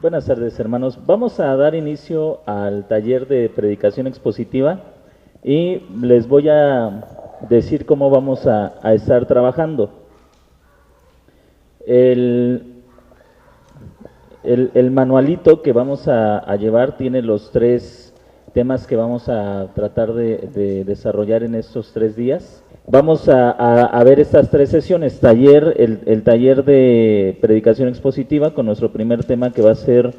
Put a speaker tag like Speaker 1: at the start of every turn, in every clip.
Speaker 1: Buenas tardes, hermanos. Vamos a dar inicio al taller de predicación expositiva y les voy a decir cómo vamos a estar trabajando. El manualito que vamos a llevar tiene los 3 temas que vamos a tratar de desarrollar en estos 3 días. Vamos a ver estas 3 sesiones, el taller de predicación expositiva con nuestro primer tema que va a ser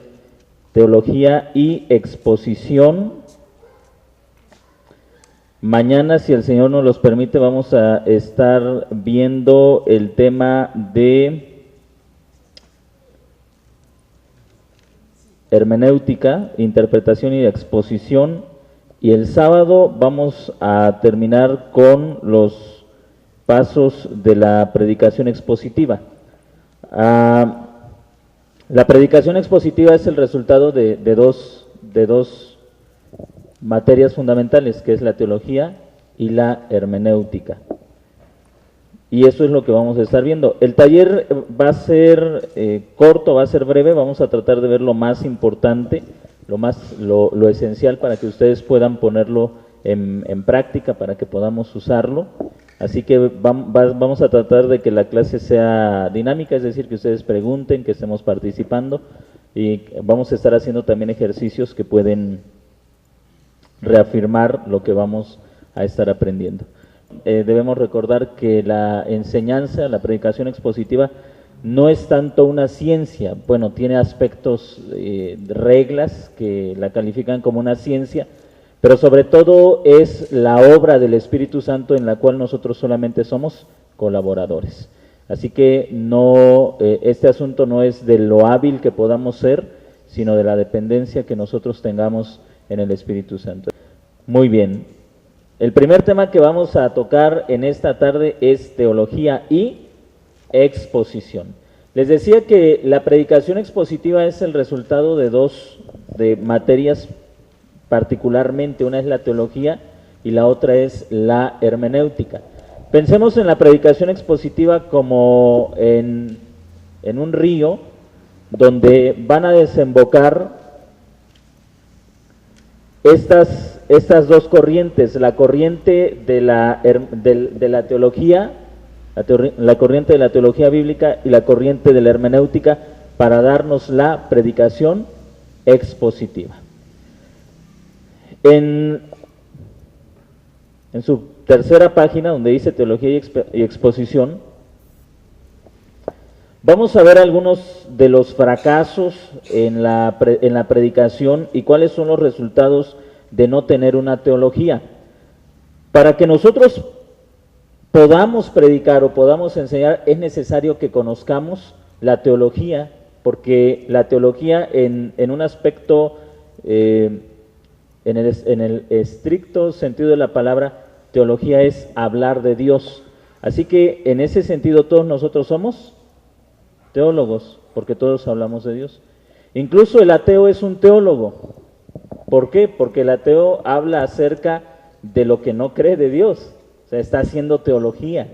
Speaker 1: teología y exposición. Mañana, si el Señor nos los permite, vamos a estar viendo el tema de hermenéutica, interpretación y exposición. Y el sábado vamos a terminar con los pasos de la predicación expositiva. La predicación expositiva es el resultado de dos materias fundamentales, que es la teología y la hermenéutica. Y eso es lo que vamos a estar viendo. El taller va a ser corto, va a ser breve, vamos a tratar de ver lo más importante, lo esencial para que ustedes puedan ponerlo en práctica, para que podamos usarlo. Así que vamos a tratar de que la clase sea dinámica, es decir, que ustedes pregunten, que estemos participando, y vamos a estar haciendo también ejercicios que pueden reafirmar lo que vamos a estar aprendiendo. Debemos recordar que la enseñanza, la predicación expositiva, no es tanto una ciencia. Bueno, tiene aspectos, reglas que la califican como una ciencia, pero sobre todo es la obra del Espíritu Santo en la cual nosotros solamente somos colaboradores. Así que este asunto no es de lo hábil que podamos ser, sino de la dependencia que nosotros tengamos en el Espíritu Santo. Muy bien. El primer tema que vamos a tocar en esta tarde es teología y exposición. Les decía que la predicación expositiva es el resultado de dos materias particularmente, una es la teología y la otra es la hermenéutica. Pensemos en la predicación expositiva como en un río donde van a desembocar estas dos corrientes, la corriente de la teología, la corriente de la teología bíblica y la corriente de la hermenéutica, para darnos la predicación expositiva. En su tercera página, donde dice teología y exposición, vamos a ver algunos de los fracasos en la predicación y cuáles son los resultados de no tener una teología. Para que nosotros podamos predicar o podamos enseñar, es necesario que conozcamos la teología, porque la teología en un aspecto, en el estricto sentido de la palabra, teología es hablar de Dios. Así que en ese sentido todos nosotros somos teólogos, porque todos hablamos de Dios. Incluso el ateo es un teólogo. ¿Por qué? Porque el ateo habla acerca de lo que no cree de Dios. O sea, está haciendo teología,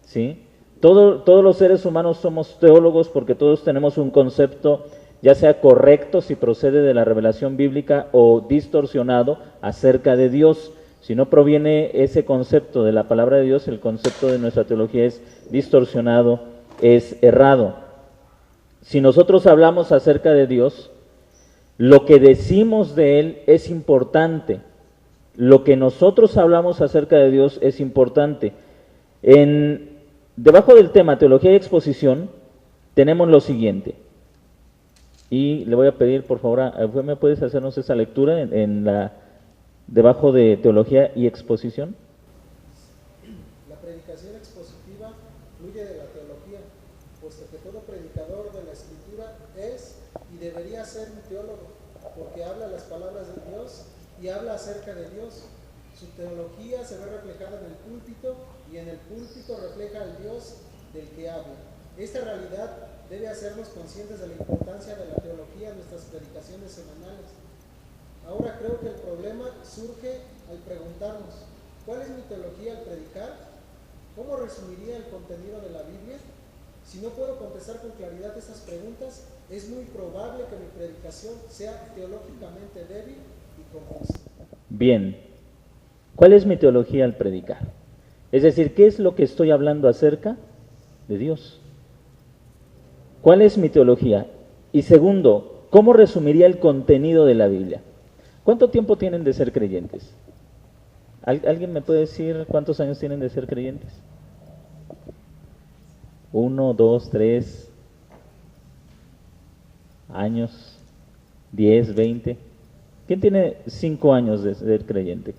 Speaker 1: ¿sí? Todos los seres humanos somos teólogos porque todos tenemos un concepto, ya sea correcto si procede de la revelación bíblica o distorsionado acerca de Dios. Si no proviene ese concepto de la palabra de Dios, el concepto de nuestra teología es distorsionado, es errado. Si nosotros hablamos acerca de Dios, lo que decimos de Él es importante. Lo que nosotros hablamos acerca de Dios es importante. Debajo del tema teología y exposición tenemos lo siguiente. Y le voy a pedir, por favor, ¿me puedes hacernos esa lectura debajo de teología y exposición?
Speaker 2: La predicación expositiva fluye de la teología, puesto que todo predicador de la Escritura es y debería ser un teólogo, porque habla las palabras de Dios y habla acerca de Dios. Su teología se ve reflejada en el púlpito y en el púlpito refleja al Dios del que habla. Esta realidad debe hacernos conscientes de la importancia de la teología en nuestras predicaciones semanales. Ahora creo que el problema surge al preguntarnos, ¿cuál es mi teología al predicar? ¿Cómo resumiría el contenido de la Biblia? Si no puedo contestar con claridad estas preguntas, es muy probable que mi predicación sea teológicamente débil y confusa.
Speaker 1: Bien, ¿cuál es mi teología al predicar? Es decir, ¿qué es lo que estoy hablando acerca de Dios? ¿Cuál es mi teología? Y segundo, ¿cómo resumiría el contenido de la Biblia? ¿Cuánto tiempo tienen de ser creyentes? ¿Alguien me puede decir cuántos años tienen de ser creyentes? 1, 2, 3 años, 10, 20. ¿Quién tiene 5 años de ser creyente?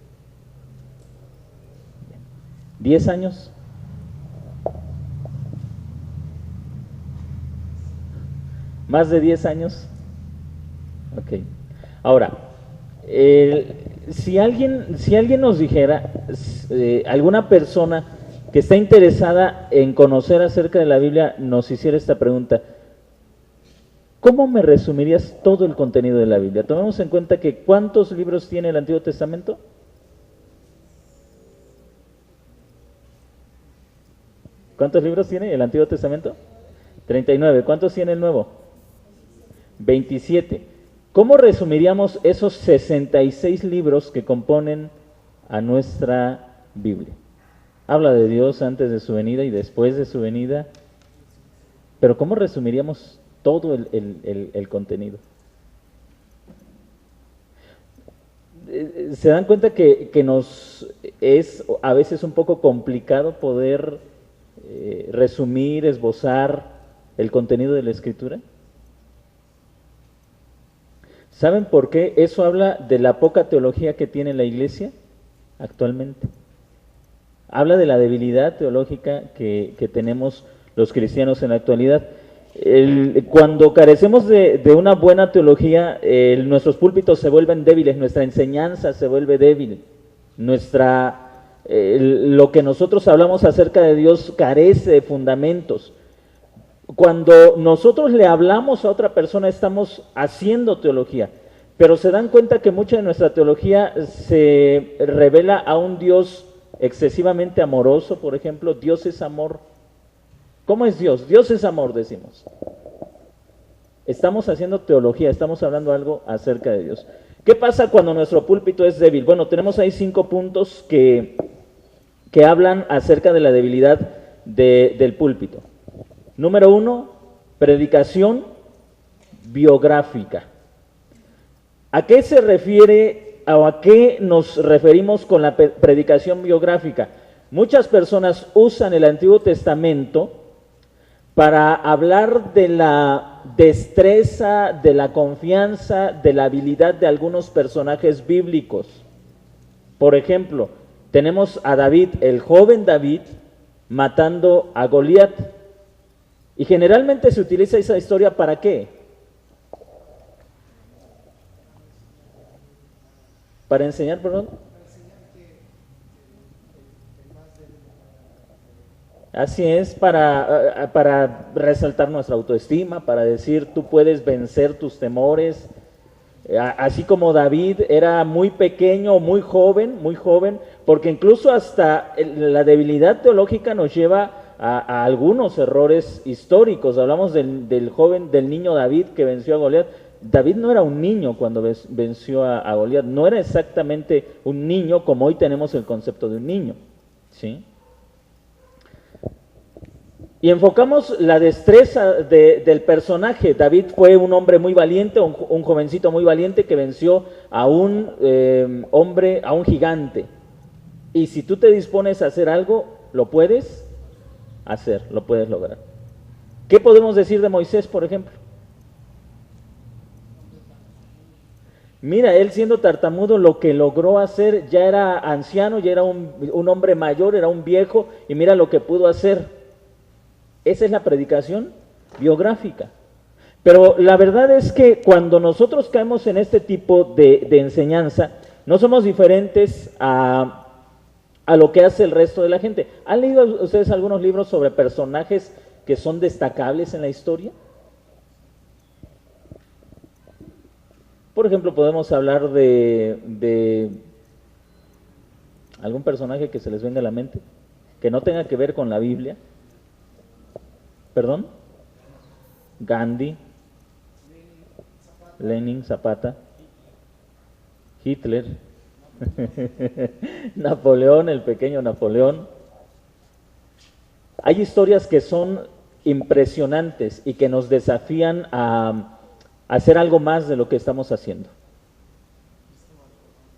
Speaker 1: 10 años. ¿Más de 10 años? Ok. Ahora, si alguien nos dijera, alguna persona que está interesada en conocer acerca de la Biblia, nos hiciera esta pregunta: ¿cómo me resumirías todo el contenido de la Biblia? Tomemos en cuenta que ¿cuántos libros tiene el Antiguo Testamento? ¿Cuántos libros tiene el Antiguo Testamento? 39. ¿Cuántos tiene el Nuevo? 27. ¿Cómo resumiríamos esos 66 libros que componen a nuestra Biblia? Habla de Dios antes de su venida y después de su venida, pero ¿cómo resumiríamos todo el contenido? ¿Se dan cuenta que nos es a veces un poco complicado poder resumir, esbozar el contenido de la Escritura? ¿Saben por qué? Eso habla de la poca teología que tiene la Iglesia actualmente. Habla de la debilidad teológica que tenemos los cristianos en la actualidad. Cuando carecemos de una buena teología, nuestros púlpitos se vuelven débiles, nuestra enseñanza se vuelve débil, lo que nosotros hablamos acerca de Dios carece de fundamentos. Cuando nosotros le hablamos a otra persona estamos haciendo teología, pero se dan cuenta que mucha de nuestra teología se revela a un Dios excesivamente amoroso. Por ejemplo, Dios es amor. ¿Cómo es Dios? Dios es amor, decimos. Estamos haciendo teología, estamos hablando algo acerca de Dios. ¿Qué pasa cuando nuestro púlpito es débil? Bueno, tenemos ahí 5 puntos que hablan acerca de la debilidad del púlpito. Número 1, predicación biográfica. ¿A qué se refiere o a qué nos referimos con la predicación biográfica? Muchas personas usan el Antiguo Testamento para hablar de la destreza, de la confianza, de la habilidad de algunos personajes bíblicos. Por ejemplo, tenemos a David, el joven David, matando a Goliat. Y generalmente se utiliza esa historia ¿para qué? Para enseñar, perdón. Así es, para resaltar nuestra autoestima, para decir tú puedes vencer tus temores. Así como David era muy pequeño, muy joven, porque incluso hasta la debilidad teológica nos lleva a algunos errores históricos. Hablamos del niño David que venció a Goliat. David no era un niño cuando venció a Goliat, no era exactamente un niño como hoy tenemos el concepto de un niño, ¿sí? Y enfocamos la destreza del personaje. David fue un hombre muy valiente, un jovencito muy valiente que venció a un hombre, a un gigante. Y si tú te dispones a hacer algo, lo puedes hacer, lo puedes lograr. ¿Qué podemos decir de Moisés, por ejemplo? Mira, él siendo tartamudo, lo que logró hacer, ya era anciano, ya era un hombre mayor, era un viejo, y mira lo que pudo hacer. Esa es la predicación biográfica. Pero la verdad es que cuando nosotros caemos en este tipo de enseñanza, no somos diferentes a lo que hace el resto de la gente. ¿Han leído ustedes algunos libros sobre personajes que son destacables en la historia? Por ejemplo, podemos hablar de algún personaje que se les venga a la mente, que no tenga que ver con la Biblia. ¿Perdón? Gandhi. Lenin, Zapata, Hitler, Napoleón, el pequeño Napoleón. Hay historias que son impresionantes y que nos desafían a hacer algo más de lo que estamos haciendo.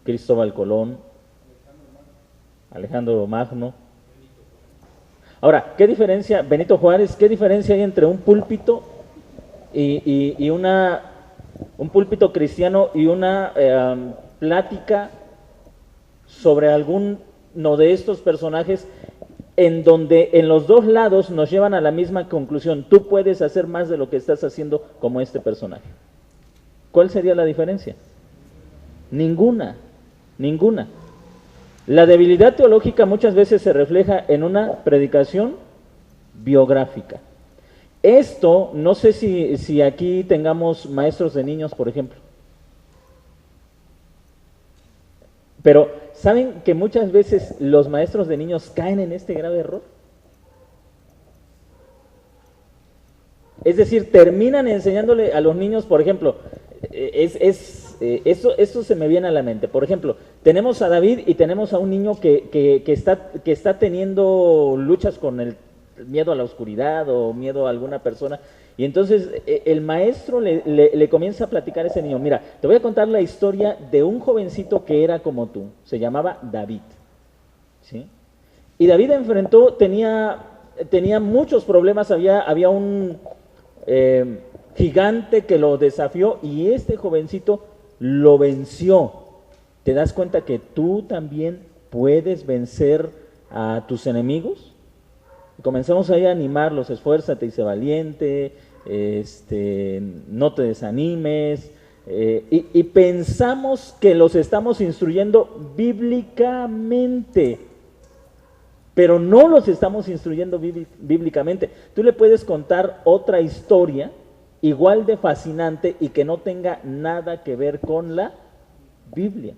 Speaker 1: Cristóbal Colón, Alejandro Magno. Ahora, ¿qué diferencia, Benito Juárez, qué diferencia hay entre un púlpito y un púlpito cristiano y una plática sobre alguno de estos personajes en donde en los dos lados nos llevan a la misma conclusión? Tú puedes hacer más de lo que estás haciendo como este personaje. ¿Cuál sería la diferencia? Ninguna. La debilidad teológica muchas veces se refleja en una predicación biográfica. Esto, no sé si aquí tengamos maestros de niños, por ejemplo. Pero, ¿saben que muchas veces los maestros de niños caen en este grave error? Es decir, terminan enseñándole a los niños, por ejemplo, esto se me viene a la mente. Por ejemplo, tenemos a David y tenemos a un niño que está teniendo luchas con el miedo a la oscuridad o miedo a alguna persona. Y entonces el maestro le comienza a platicar a ese niño: mira, te voy a contar la historia de un jovencito que era como tú, se llamaba David, ¿sí? Y David tenía muchos problemas, había un gigante que lo desafió y este jovencito lo venció. ¿Te das cuenta que tú también puedes vencer a tus enemigos? Y comenzamos ahí a animarlos: esfuérzate y sé valiente, no te desanimes, y pensamos que los estamos instruyendo bíblicamente, pero no los estamos instruyendo bíblicamente. Tú le puedes contar otra historia igual de fascinante y que no tenga nada que ver con la Biblia.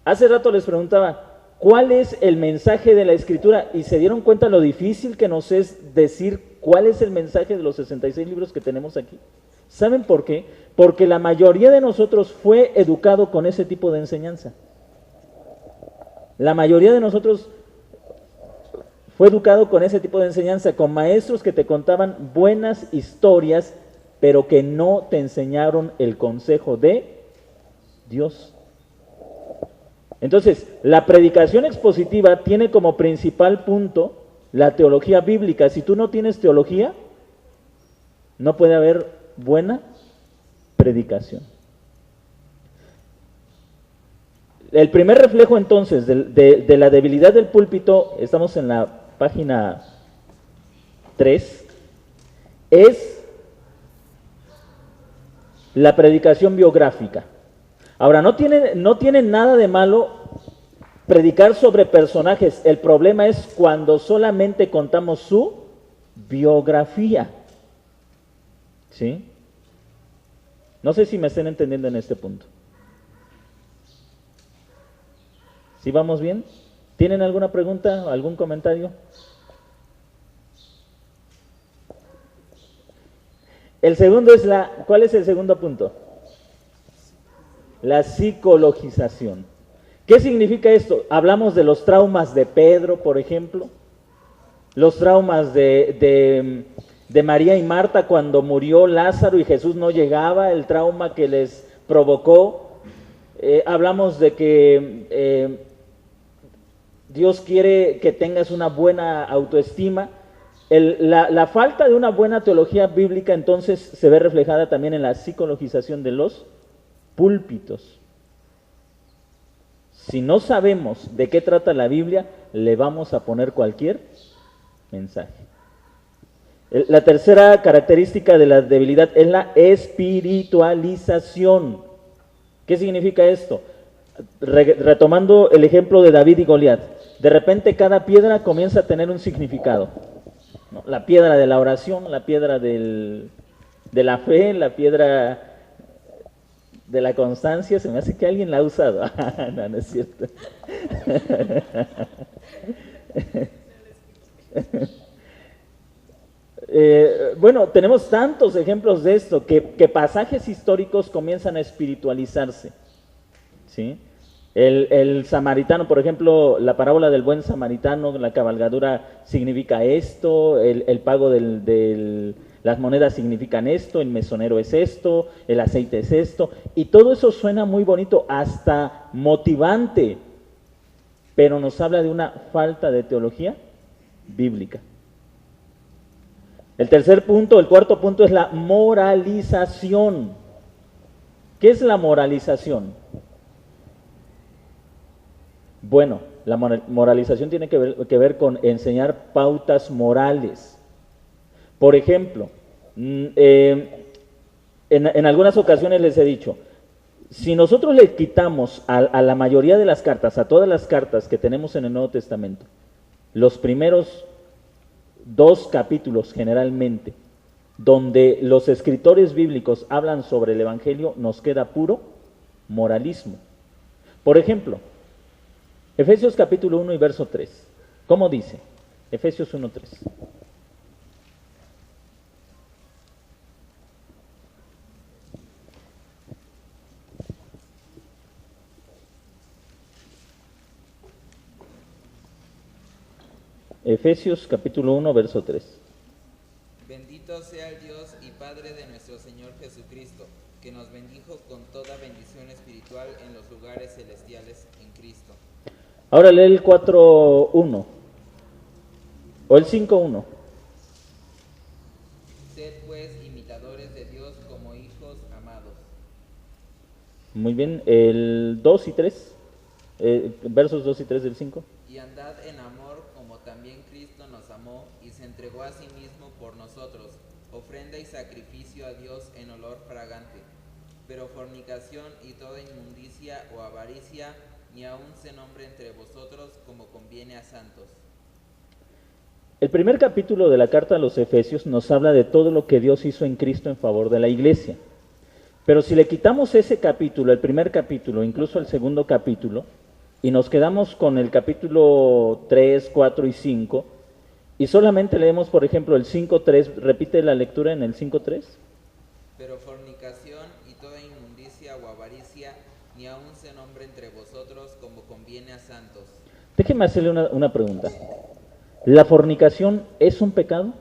Speaker 1: Hace rato les preguntaba, ¿cuál es el mensaje de la Escritura? Y se dieron cuenta lo difícil que nos es decir cuál es el mensaje de los 66 libros que tenemos aquí. ¿Saben por qué? Porque la mayoría de nosotros fue educado con ese tipo de enseñanza. La mayoría de nosotros fue educado con ese tipo de enseñanza, con maestros que te contaban buenas historias, pero que no te enseñaron el consejo de Dios. Entonces, la predicación expositiva tiene como principal punto la teología bíblica. Si tú no tienes teología, no puede haber buena predicación. El primer reflejo entonces de la debilidad del púlpito, estamos en la página 3, es la predicación biográfica. Ahora, no tiene nada de malo predicar sobre personajes. El problema es cuando solamente contamos su biografía. ¿Sí? No sé si me estén entendiendo en este punto. ¿Sí vamos bien? ¿Tienen alguna pregunta, algún comentario? El segundo es ¿cuál es el segundo punto? La psicologización. ¿Qué significa esto? Hablamos de los traumas de Pedro, por ejemplo, los traumas de María y Marta cuando murió Lázaro y Jesús no llegaba, el trauma que les provocó. Hablamos de que Dios quiere que tengas una buena autoestima. La falta de una buena teología bíblica entonces se ve reflejada también en la psicologización de los púlpitos. Si no sabemos de qué trata la Biblia, le vamos a poner cualquier mensaje. La tercera característica de la debilidad es la espiritualización. ¿Qué significa esto? Retomando el ejemplo de David y Goliat, de repente cada piedra comienza a tener un significado, ¿no? La piedra de la oración, la piedra de la fe, la piedra de la constancia. Se me hace que alguien la ha usado. No, no es cierto. Bueno, tenemos tantos ejemplos de esto, que pasajes históricos comienzan a espiritualizarse, ¿sí? El samaritano, por ejemplo, la parábola del buen samaritano, la cabalgadura significa esto, el pago las monedas significan esto, el mesonero es esto, el aceite es esto, y todo eso suena muy bonito, hasta motivante, pero nos habla de una falta de teología bíblica. El cuarto punto es la moralización. ¿Qué es la moralización? Bueno, la moralización tiene que ver con enseñar pautas morales. Por ejemplo, en algunas ocasiones les he dicho, si nosotros le quitamos a la mayoría de las cartas, a todas las cartas que tenemos en el Nuevo Testamento, los primeros 2 capítulos generalmente, donde los escritores bíblicos hablan sobre el Evangelio, nos queda puro moralismo. Por ejemplo, Efesios capítulo 1 y verso 3. ¿Cómo dice? Efesios 1:3. Efesios capítulo 1, verso 3.
Speaker 3: Bendito sea el Dios y Padre de nuestro Señor Jesucristo, que nos bendijo con toda bendición espiritual en los lugares celestiales en Cristo.
Speaker 1: Ahora lee el 4:1 o el 5:1.
Speaker 3: Sed pues imitadores de Dios como hijos amados.
Speaker 1: Muy bien, el 2 y 3, versos 2 y 3 del 5.
Speaker 3: Y andad en amor como también Cristo nos amó y se entregó a sí mismo por nosotros, ofrenda y sacrificio a Dios en olor fragante. Pero fornicación y toda inmundicia o avaricia ni aun se nombre entre vosotros como conviene a santos.
Speaker 1: El primer capítulo de la carta a los Efesios nos habla de todo lo que Dios hizo en Cristo en favor de la iglesia. Pero si le quitamos ese capítulo, el primer capítulo, incluso el segundo capítulo, y nos quedamos con el capítulo 3, 4 y 5, y solamente leemos, por ejemplo, el 5:3, repite la lectura en el 5:3.
Speaker 3: Pero fornicación y toda inmundicia o avaricia ni aun se nombre entre vosotros como conviene a santos.
Speaker 1: Déjeme hacerle una pregunta. ¿La fornicación es un pecado?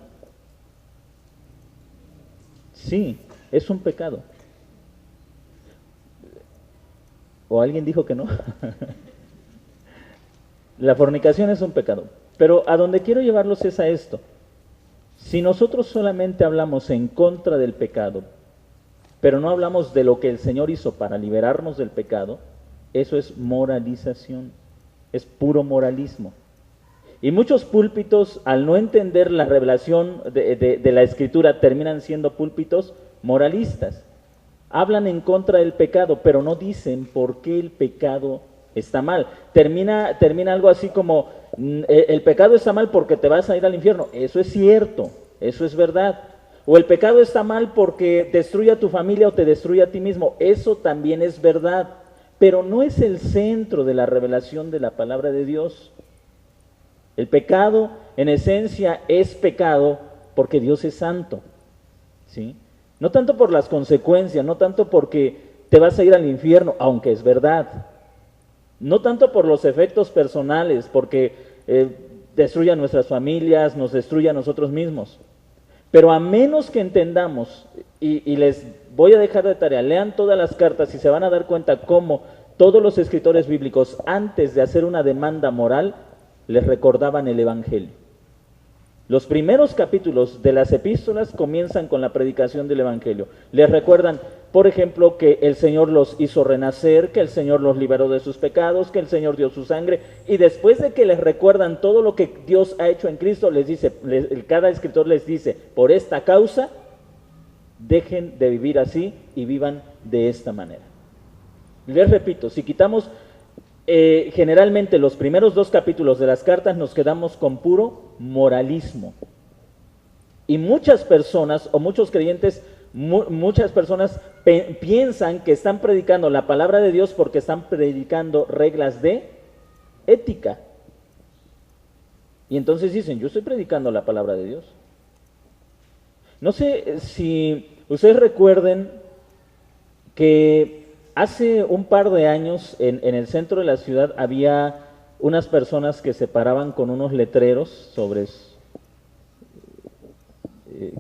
Speaker 1: Sí, es un pecado. ¿O alguien dijo que no? La fornicación es un pecado. Pero a donde quiero llevarlos es a esto. Si nosotros solamente hablamos en contra del pecado, pero no hablamos de lo que el Señor hizo para liberarnos del pecado, eso es moralización, es puro moralismo. Y muchos púlpitos, al no entender la revelación de la Escritura, terminan siendo púlpitos moralistas. Hablan en contra del pecado, pero no dicen por qué el pecado está mal. Termina algo así como, el pecado está mal porque te vas a ir al infierno. Eso es cierto, eso es verdad. O el pecado está mal porque destruye a tu familia o te destruye a ti mismo. Eso también es verdad, pero no es el centro de la revelación de la palabra de Dios. El pecado, en esencia, es pecado porque Dios es santo, ¿sí? No tanto por las consecuencias, no tanto porque te vas a ir al infierno, aunque es verdad. No tanto por los efectos personales, porque destruye a nuestras familias, nos destruye a nosotros mismos. Pero a menos que entendamos, y les voy a dejar de tarea, lean todas las cartas y se van a dar cuenta cómo todos los escritores bíblicos, antes de hacer una demanda moral, les recordaban el Evangelio. Los primeros capítulos de las epístolas comienzan con la predicación del Evangelio. Les recuerdan, por ejemplo, que el Señor los hizo renacer, que el Señor los liberó de sus pecados, que el Señor dio su sangre, y después de que les recuerdan todo lo que Dios ha hecho en Cristo, les dice, cada escritor les dice, por esta causa, dejen de vivir así y vivan de esta manera. Les repito, si quitamos generalmente los primeros 2 capítulos de las cartas, nos quedamos con puro moralismo. Y muchas personas, o muchos creyentes, muchas personas piensan que están predicando la palabra de Dios porque están predicando reglas de ética. Y entonces dicen, yo estoy predicando la palabra de Dios. No sé si ustedes recuerden que hace un par de años en el centro de la ciudad había unas personas que se paraban con unos letreros sobre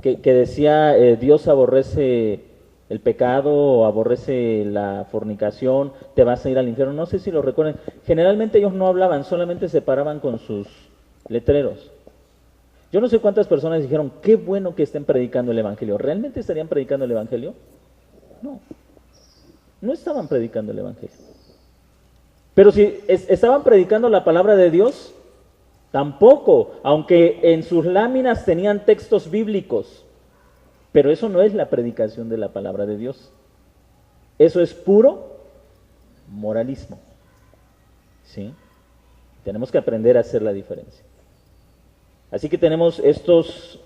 Speaker 1: que decía Dios aborrece el pecado o aborrece la fornicación, te vas a ir al infierno. No sé si lo recuerdan. Generalmente ellos no hablaban, solamente se paraban con sus letreros. Yo no sé cuántas personas dijeron, qué bueno que estén predicando el Evangelio. ¿Realmente estarían predicando el Evangelio? No, no estaban predicando el Evangelio. Pero si estaban predicando la palabra de Dios, tampoco, aunque en sus láminas tenían textos bíblicos. Pero eso no es la predicación de la palabra de Dios. Eso es puro moralismo. ¿Sí? Tenemos que aprender a hacer la diferencia. Así que tenemos estos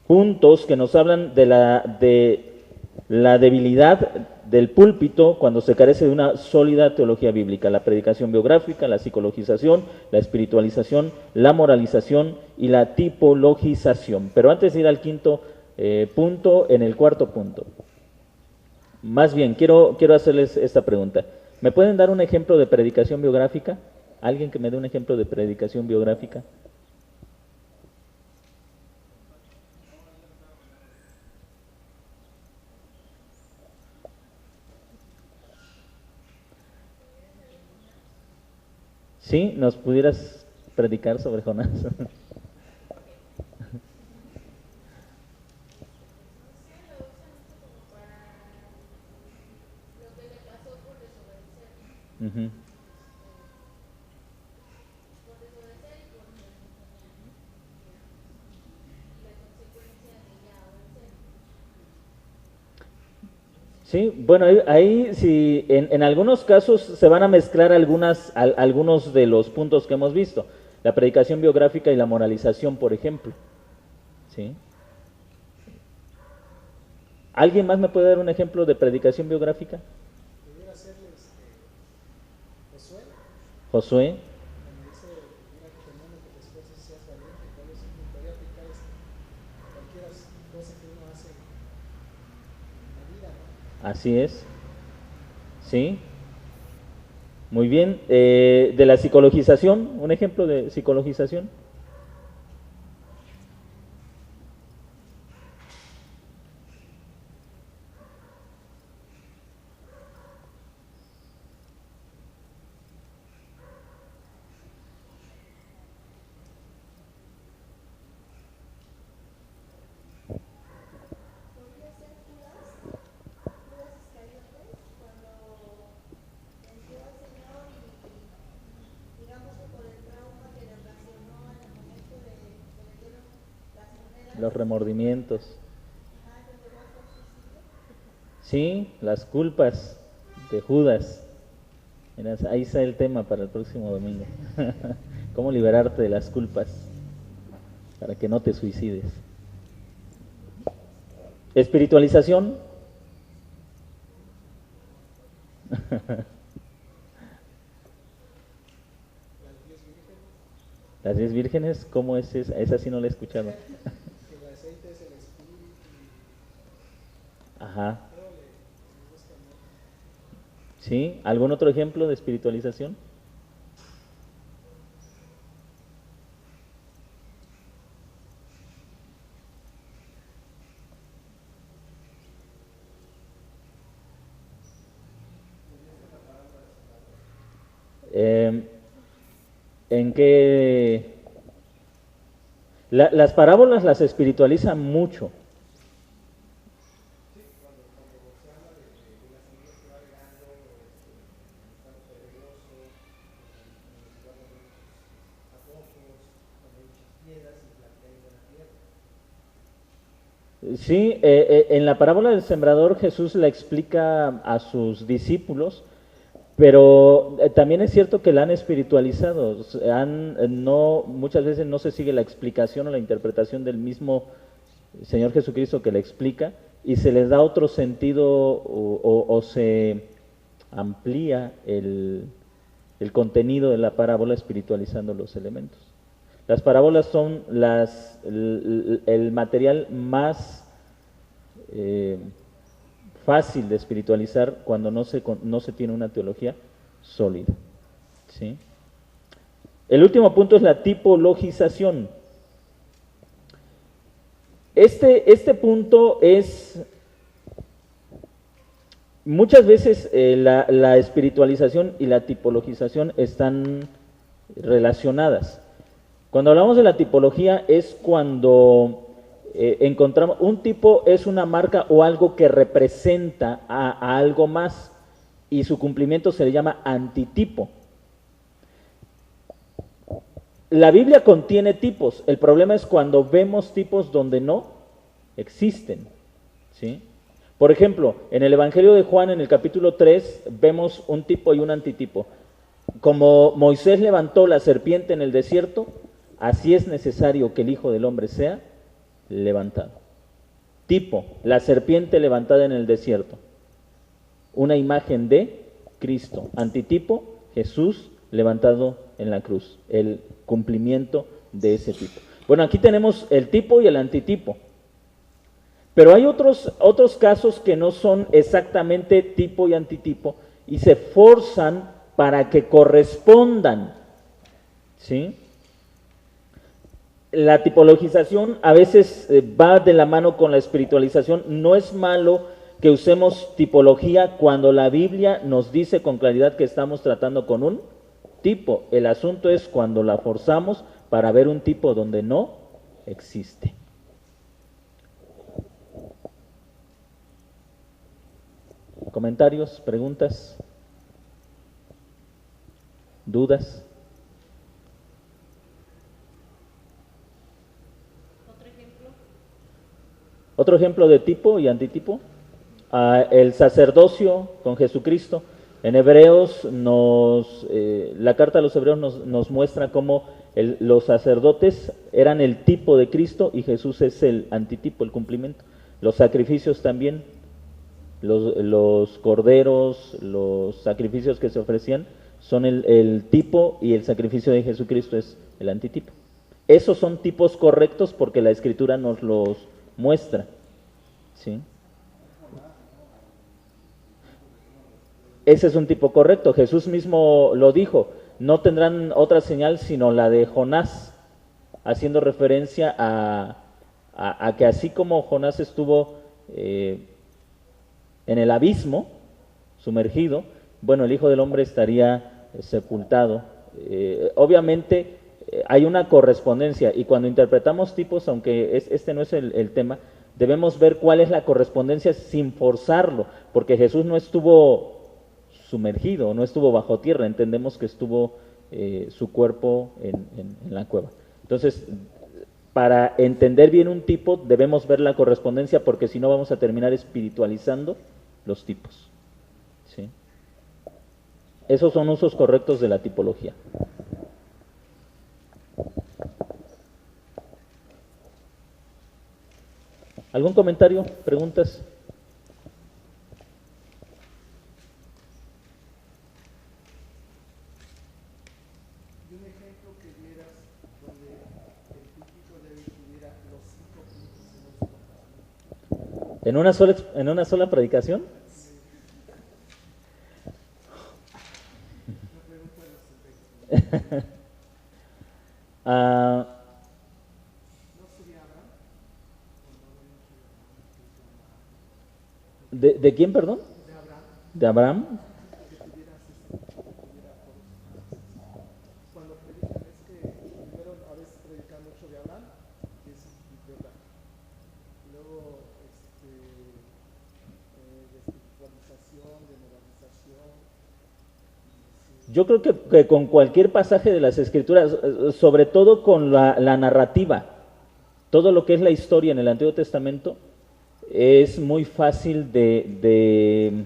Speaker 1: puntos que nos hablan de la debilidad del púlpito cuando se carece de una sólida teología bíblica: la predicación biográfica, la psicologización, la espiritualización, la moralización y la tipologización. Pero antes de ir al quinto punto, en el cuarto punto, más bien quiero hacerles esta pregunta. ¿Me pueden dar un ejemplo de predicación biográfica? ¿Alguien que me dé un ejemplo de predicación biográfica? ¿Sí? ¿Nos pudieras predicar sobre Jonás? Ujú. Sí, bueno, ahí sí, en algunos casos se van a mezclar algunos de los puntos que hemos visto. La predicación biográfica y la moralización, por ejemplo. ¿Sí? ¿Alguien más me puede dar un ejemplo de predicación biográfica?
Speaker 2: Pudiera ser Josué,
Speaker 1: Josué.
Speaker 2: cuando dice, mira que te mando que te esfuerces y seas valiente. ¿Cuál es? Podría aplicar cualquier cosa que uno hace en la vida, ¿no?
Speaker 1: Así es. ¿Sí? Muy bien. De la psicologización, un ejemplo de psicologización. Los remordimientos. Sí, las culpas de Judas. Mira, ahí está el tema para el próximo domingo. ¿Cómo liberarte de las culpas para que no te suicides? Espiritualización. Las 10 vírgenes, ¿cómo es esa? Esa sí no la he escuchado.
Speaker 2: Que el aceite es el espíritu y
Speaker 1: Ajá.
Speaker 2: todo le gusta mucho.
Speaker 1: ¿Sí? ¿Algún otro ejemplo de espiritualización? ¿En qué? Las parábolas las espiritualizan mucho. Sí, en la parábola del sembrador Jesús la explica a sus discípulos, pero también es cierto que la han espiritualizado. No, muchas veces no se sigue la explicación o la interpretación del mismo Señor Jesucristo que la explica y se les da otro sentido o se amplía el contenido de la parábola espiritualizando los elementos. Las parábolas son el material más fácil de espiritualizar cuando no se tiene una teología sólida, ¿sí? El último punto es la tipologización. Este punto es, muchas veces la espiritualización y la tipologización están relacionadas. Cuando hablamos de la tipología es cuando encontramos, un tipo es una marca o algo que representa a algo más y su cumplimiento se le llama antitipo. La Biblia contiene tipos, el problema es cuando vemos tipos donde no existen, ¿sí? Por ejemplo, en el Evangelio de Juan, en el capítulo 3, vemos un tipo y un antitipo. Como Moisés levantó la serpiente en el desierto, así es necesario que el Hijo del Hombre sea levantado. Tipo, la serpiente levantada en el desierto, una imagen de Cristo. Antitipo, Jesús levantado en la cruz, el cumplimiento de ese tipo. Bueno, aquí tenemos el tipo y el antitipo, pero hay otros casos que no son exactamente tipo y antitipo y se forzan para que correspondan, ¿sí? La tipologización a veces va de la mano con la espiritualización. No es malo que usemos tipología cuando la Biblia nos dice con claridad que estamos tratando con un tipo. El asunto es cuando la forzamos para ver un tipo donde no existe. ¿Comentarios, preguntas, dudas? Otro ejemplo de tipo y antitipo, el sacerdocio con Jesucristo. En Hebreos, la carta a los Hebreos nos muestra cómo los sacerdotes eran el tipo de Cristo y Jesús es el antitipo, el cumplimiento. Los sacrificios también, los corderos, los sacrificios que se ofrecían son el tipo y el sacrificio de Jesucristo es el antitipo. Esos son tipos correctos porque la Escritura nos los muestra, ¿sí? Ese es un tipo correcto. Jesús mismo lo dijo, no tendrán otra señal sino la de Jonás, haciendo referencia a que así como Jonás estuvo en el abismo, sumergido, bueno, el Hijo del Hombre estaría sepultado. Obviamente hay una correspondencia y cuando interpretamos tipos, aunque este no es el tema, debemos ver cuál es la correspondencia sin forzarlo, porque Jesús no estuvo sumergido, no estuvo bajo tierra, entendemos que estuvo su cuerpo en la cueva. Entonces, para entender bien un tipo debemos ver la correspondencia, porque si no vamos a terminar espiritualizando los tipos, ¿sí? Esos son usos correctos de la tipología. ¿Algún comentario? ¿Preguntas?
Speaker 2: Y un ejemplo que dieras donde el púlpito de hoy tuviera los 5 puntos en un solo caso.
Speaker 1: ¿En una sola predicación?
Speaker 2: Una pregunta de los
Speaker 1: Ah,
Speaker 2: ¿No sería Abraham?
Speaker 1: ¿de quién, perdón?
Speaker 2: De Abraham,
Speaker 1: ¿De Abraham?
Speaker 2: que tuviera cuando predican es que primero a veces predican mucho de Abraham, que es verdad. Luego de espiritualización, de moralización.
Speaker 1: Yo creo que con cualquier pasaje de las Escrituras, sobre todo con la narrativa, todo lo que es la historia en el Antiguo Testamento, es muy fácil de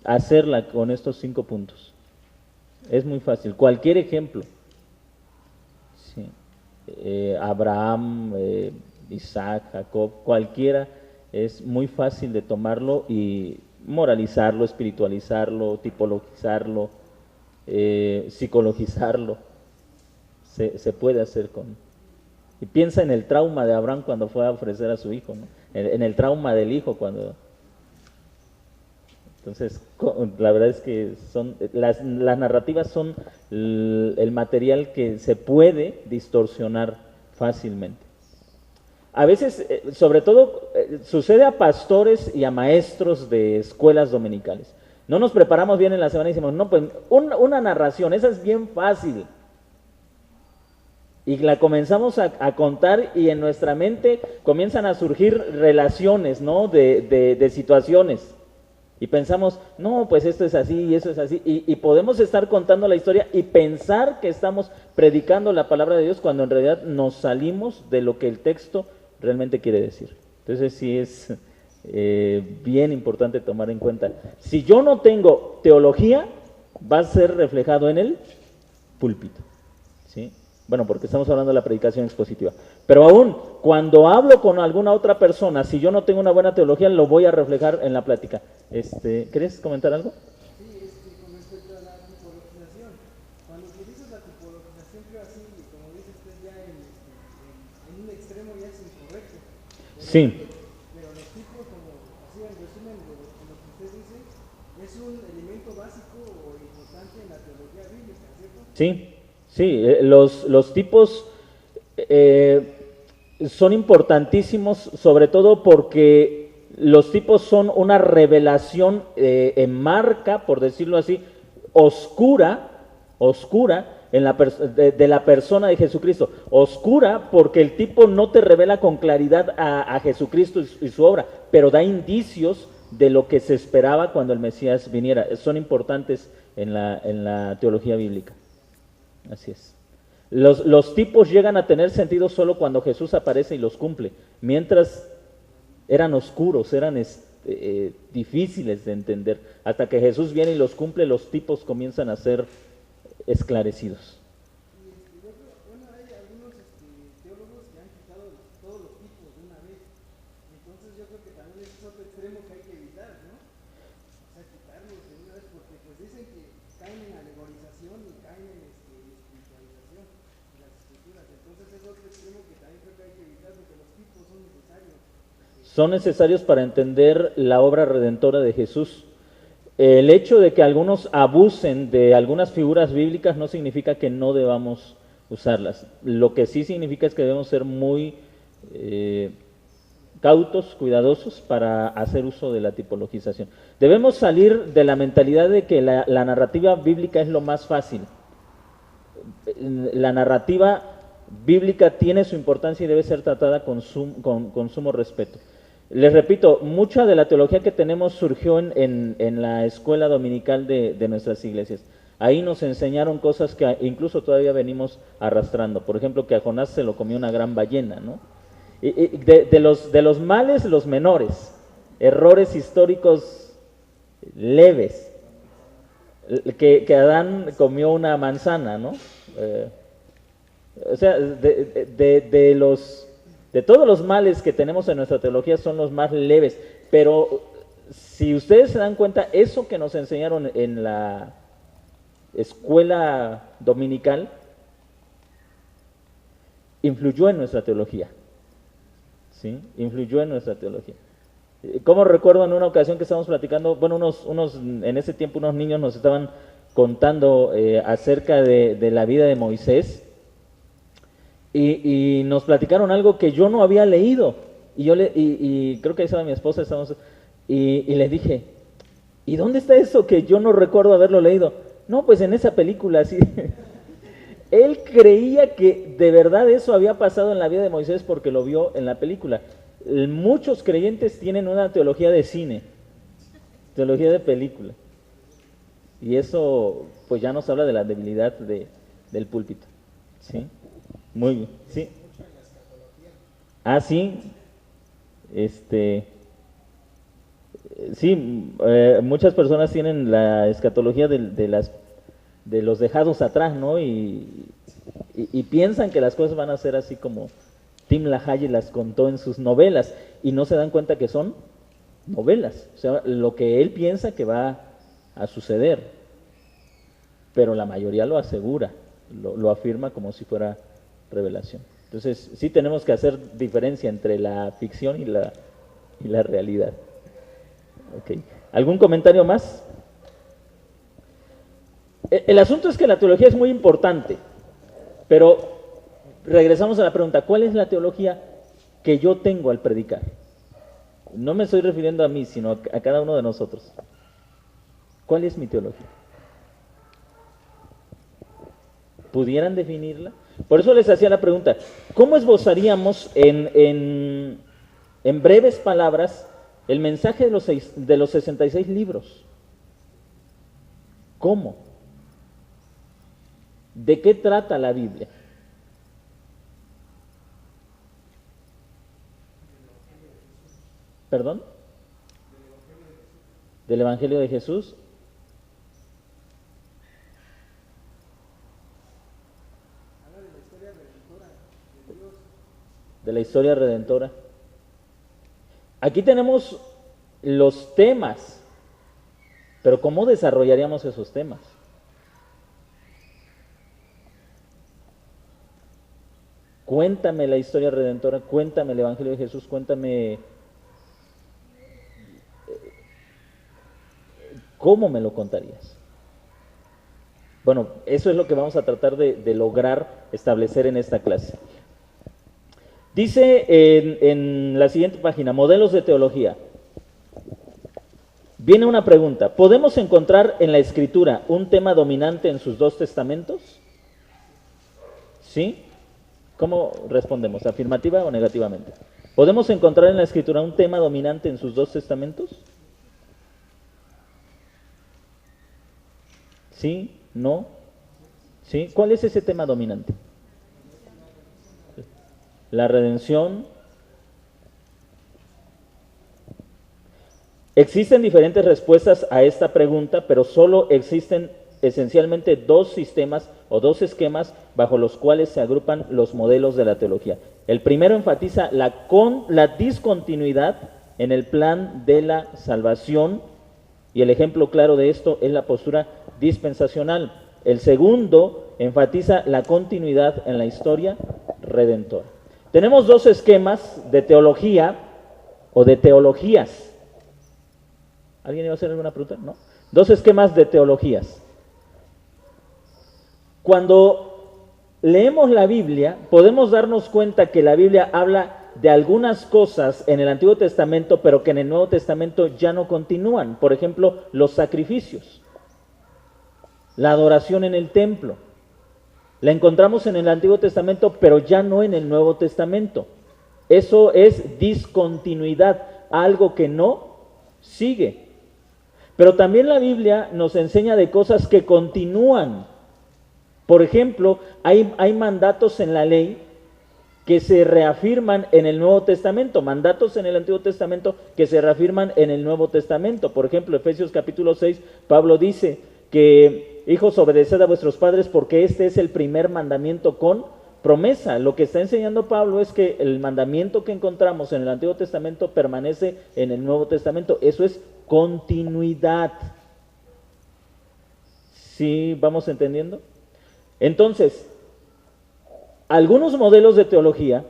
Speaker 1: hacerla con estos 5 puntos. Es muy fácil. Cualquier ejemplo. Sí. Abraham, Isaac, Jacob, cualquiera, es muy fácil de tomarlo y moralizarlo, espiritualizarlo, tipologizarlo, psicologizarlo. Se puede hacer Y piensa en el trauma de Abraham cuando fue a ofrecer a su hijo, ¿no? En el trauma del hijo cuando... Entonces, la verdad es que son las narrativas son el material que se puede distorsionar fácilmente. A veces, sobre todo, sucede a pastores y a maestros de escuelas dominicales. No nos preparamos bien en la semana y decimos, no, pues una narración, esa es bien fácil. Y la comenzamos a contar y en nuestra mente comienzan a surgir relaciones, ¿no? de situaciones. Y pensamos, no, pues esto es así y eso es así. Y podemos estar contando la historia y pensar que estamos predicando la palabra de Dios cuando en realidad nos salimos de lo que el texto realmente quiere decir. Entonces sí es bien importante tomar en cuenta. Si yo no tengo teología, va a ser reflejado en el púlpito, ¿sí? Bueno, porque estamos hablando de la predicación expositiva. Pero aún cuando hablo con alguna otra persona, si yo no tengo una buena teología, lo voy a reflejar en la plática. ¿Querés comentar algo?
Speaker 2: Sí, con respecto a la tipologización. Cuando utilizas la tipologización, creo así, como dice usted, ya en un extremo ya es incorrecto.
Speaker 1: Sí.
Speaker 2: Pero los tipos, como así en resumen de lo que usted dice, es un elemento básico o importante en la teología bíblica, ¿cierto?
Speaker 1: Sí, sí, los tipos son importantísimos, sobre todo porque los tipos son una revelación en marca, por decirlo así, oscura en de la persona de Jesucristo. Oscura porque el tipo no te revela con claridad a Jesucristo y su obra, pero da indicios de lo que se esperaba cuando el Mesías viniera. Son importantes en la teología bíblica. Así es. Los tipos llegan a tener sentido solo cuando Jesús aparece y los cumple. Mientras eran oscuros, eran difíciles de entender. Hasta que Jesús viene y los cumple, los tipos comienzan a ser esclarecidos.
Speaker 2: Bueno, hay algunos teólogos que han quitado todos los tipos de una vez. Entonces yo creo que también es otro extremo que hay que evitar, ¿no? O sea, quitarlos de una vez porque pues dicen que caen en alegorización y caen en espiritualización de las escrituras. Entonces es otro extremo que también creo que hay que evitar porque los tipos son necesarios.
Speaker 1: Son necesarios para entender la obra redentora de Jesús. El hecho de que algunos abusen de algunas figuras bíblicas no significa que no debamos usarlas. Lo que sí significa es que debemos ser muy cautos, cuidadosos para hacer uso de la tipologización. Debemos salir de la mentalidad de que la narrativa bíblica es lo más fácil. La narrativa bíblica tiene su importancia y debe ser tratada con sumo respeto. Les repito, mucha de la teología que tenemos surgió en la escuela dominical de nuestras iglesias. Ahí nos enseñaron cosas que incluso todavía venimos arrastrando. Por ejemplo, que a Jonás se lo comió una gran ballena, ¿no? Y de los males, los menores. Errores históricos leves. Que Adán comió una manzana, ¿no? O sea, de todos los males que tenemos en nuestra teología son los más leves, pero si ustedes se dan cuenta, eso que nos enseñaron en la escuela dominical influyó en nuestra teología, ¿sí? Influyó en nuestra teología. Como recuerdo en una ocasión que estábamos platicando, bueno, en ese tiempo unos niños nos estaban contando acerca de la vida de Moisés, y nos platicaron algo que yo no había leído, y creo que ahí estaba mi esposa, y le dije, ¿y dónde está eso que yo no recuerdo haberlo leído? No, pues en esa película, sí. Él creía que de verdad eso había pasado en la vida de Moisés porque lo vio en la película. Muchos creyentes tienen una teología de cine, teología de película, y eso pues ya nos habla de la debilidad del púlpito, ¿sí? Muy bien, sí. Ah, sí. Sí, muchas personas tienen la escatología de los dejados atrás, ¿no? Y piensan que las cosas van a ser así como Tim LaHaye las contó en sus novelas, y no se dan cuenta que son novelas, o sea, lo que él piensa que va a suceder, pero la mayoría lo asegura, lo afirma como si fuera revelación. Entonces, sí tenemos que hacer diferencia entre la ficción y la realidad. Okay. ¿Algún comentario más? El asunto es que la teología es muy importante, pero regresamos a la pregunta, ¿cuál es la teología que yo tengo al predicar? No me estoy refiriendo a mí, sino a cada uno de nosotros. ¿Cuál es mi teología? ¿Pudieran definirla? Por eso les hacía la pregunta, ¿cómo esbozaríamos en breves palabras el mensaje de los 66 libros? ¿Cómo? ¿De qué trata la Biblia? ¿Perdón? ¿Del Evangelio de Jesús? De la historia redentora. Aquí tenemos los temas, pero ¿cómo desarrollaríamos esos temas? Cuéntame la historia redentora, cuéntame el Evangelio de Jesús, cuéntame cómo me lo contarías. Bueno, eso es lo que vamos a tratar de lograr establecer en esta clase. Dice en la siguiente página, modelos de teología. Viene una pregunta, ¿podemos encontrar en la Escritura un tema dominante en sus dos testamentos? ¿Sí? ¿Cómo respondemos? ¿Afirmativa o negativamente? ¿Podemos encontrar en la Escritura un tema dominante en sus dos testamentos? ¿Sí? ¿No? ¿Sí? ¿Cuál es ese tema dominante? La redención. Existen diferentes respuestas a esta pregunta, pero solo existen esencialmente dos sistemas o dos esquemas bajo los cuales se agrupan los modelos de la teología. El primero enfatiza la discontinuidad en el plan de la salvación, y el ejemplo claro de esto es la postura dispensacional. El segundo enfatiza la continuidad en la historia redentora. Tenemos dos esquemas de teología o de teologías. ¿Alguien iba a hacer alguna pregunta? ¿No? Dos esquemas de teologías. Cuando leemos la Biblia, podemos darnos cuenta que la Biblia habla de algunas cosas en el Antiguo Testamento, pero que en el Nuevo Testamento ya no continúan. Por ejemplo, los sacrificios, la adoración en el templo. La encontramos en el Antiguo Testamento, pero ya no en el Nuevo Testamento. Eso es discontinuidad, algo que no sigue. Pero también la Biblia nos enseña de cosas que continúan. Por ejemplo, hay mandatos en la ley que se reafirman en el Nuevo Testamento, mandatos en el Antiguo Testamento que se reafirman en el Nuevo Testamento. Por ejemplo, Efesios capítulo 6, Pablo dice que hijos, obedeced a vuestros padres porque este es el primer mandamiento con promesa. Lo que está enseñando Pablo es que el mandamiento que encontramos en el Antiguo Testamento permanece en el Nuevo Testamento. Eso es continuidad. ¿Sí vamos entendiendo? Entonces, algunos modelos de teología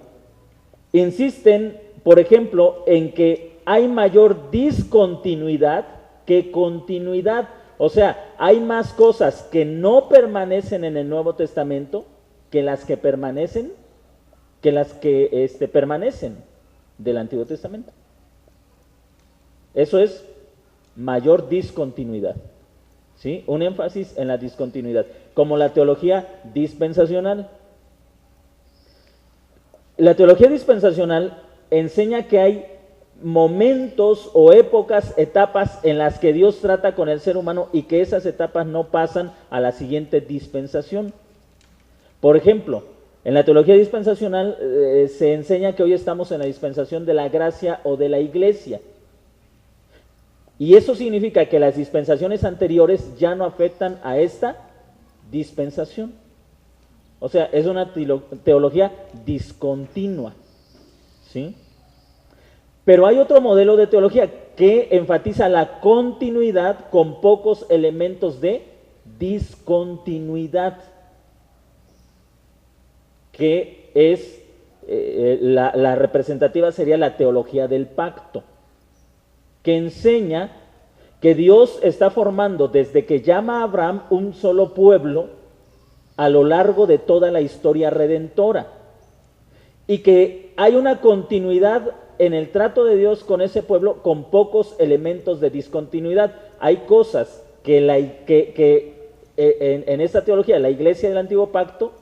Speaker 1: insisten, por ejemplo, en que hay mayor discontinuidad que continuidad. O sea, hay más cosas que no permanecen en el Nuevo Testamento que las que permanecen, permanecen del Antiguo Testamento. Eso es mayor discontinuidad. ¿Sí? Un énfasis en la discontinuidad, como la teología dispensacional. La teología dispensacional enseña que hay momentos o épocas, etapas en las que Dios trata con el ser humano y que esas etapas no pasan a la siguiente dispensación. Por ejemplo, en la teología dispensacional se enseña que hoy estamos en la dispensación de la gracia o de la iglesia. Y eso significa que las dispensaciones anteriores ya no afectan a esta dispensación. O sea, es una teología discontinua, ¿sí? Pero hay otro modelo de teología que enfatiza la continuidad con pocos elementos de discontinuidad, que es la representativa sería la teología del pacto, que enseña que Dios está formando desde que llama a Abraham un solo pueblo a lo largo de toda la historia redentora, y que hay una continuidad en el trato de Dios con ese pueblo con pocos elementos de discontinuidad. Hay cosas que en esta teología la iglesia del antiguo pacto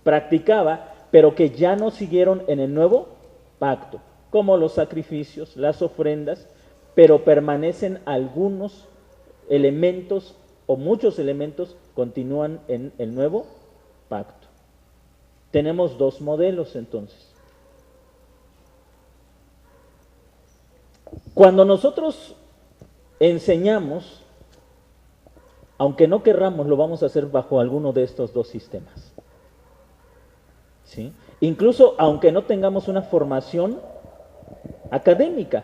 Speaker 1: practicaba, pero que ya no siguieron en el nuevo pacto, como los sacrificios, las ofrendas, pero permanecen algunos elementos o muchos elementos continúan en el nuevo pacto. Tenemos dos modelos entonces. Cuando nosotros enseñamos, aunque no querramos, lo vamos a hacer bajo alguno de estos dos sistemas. ¿Sí? Incluso aunque no tengamos una formación académica.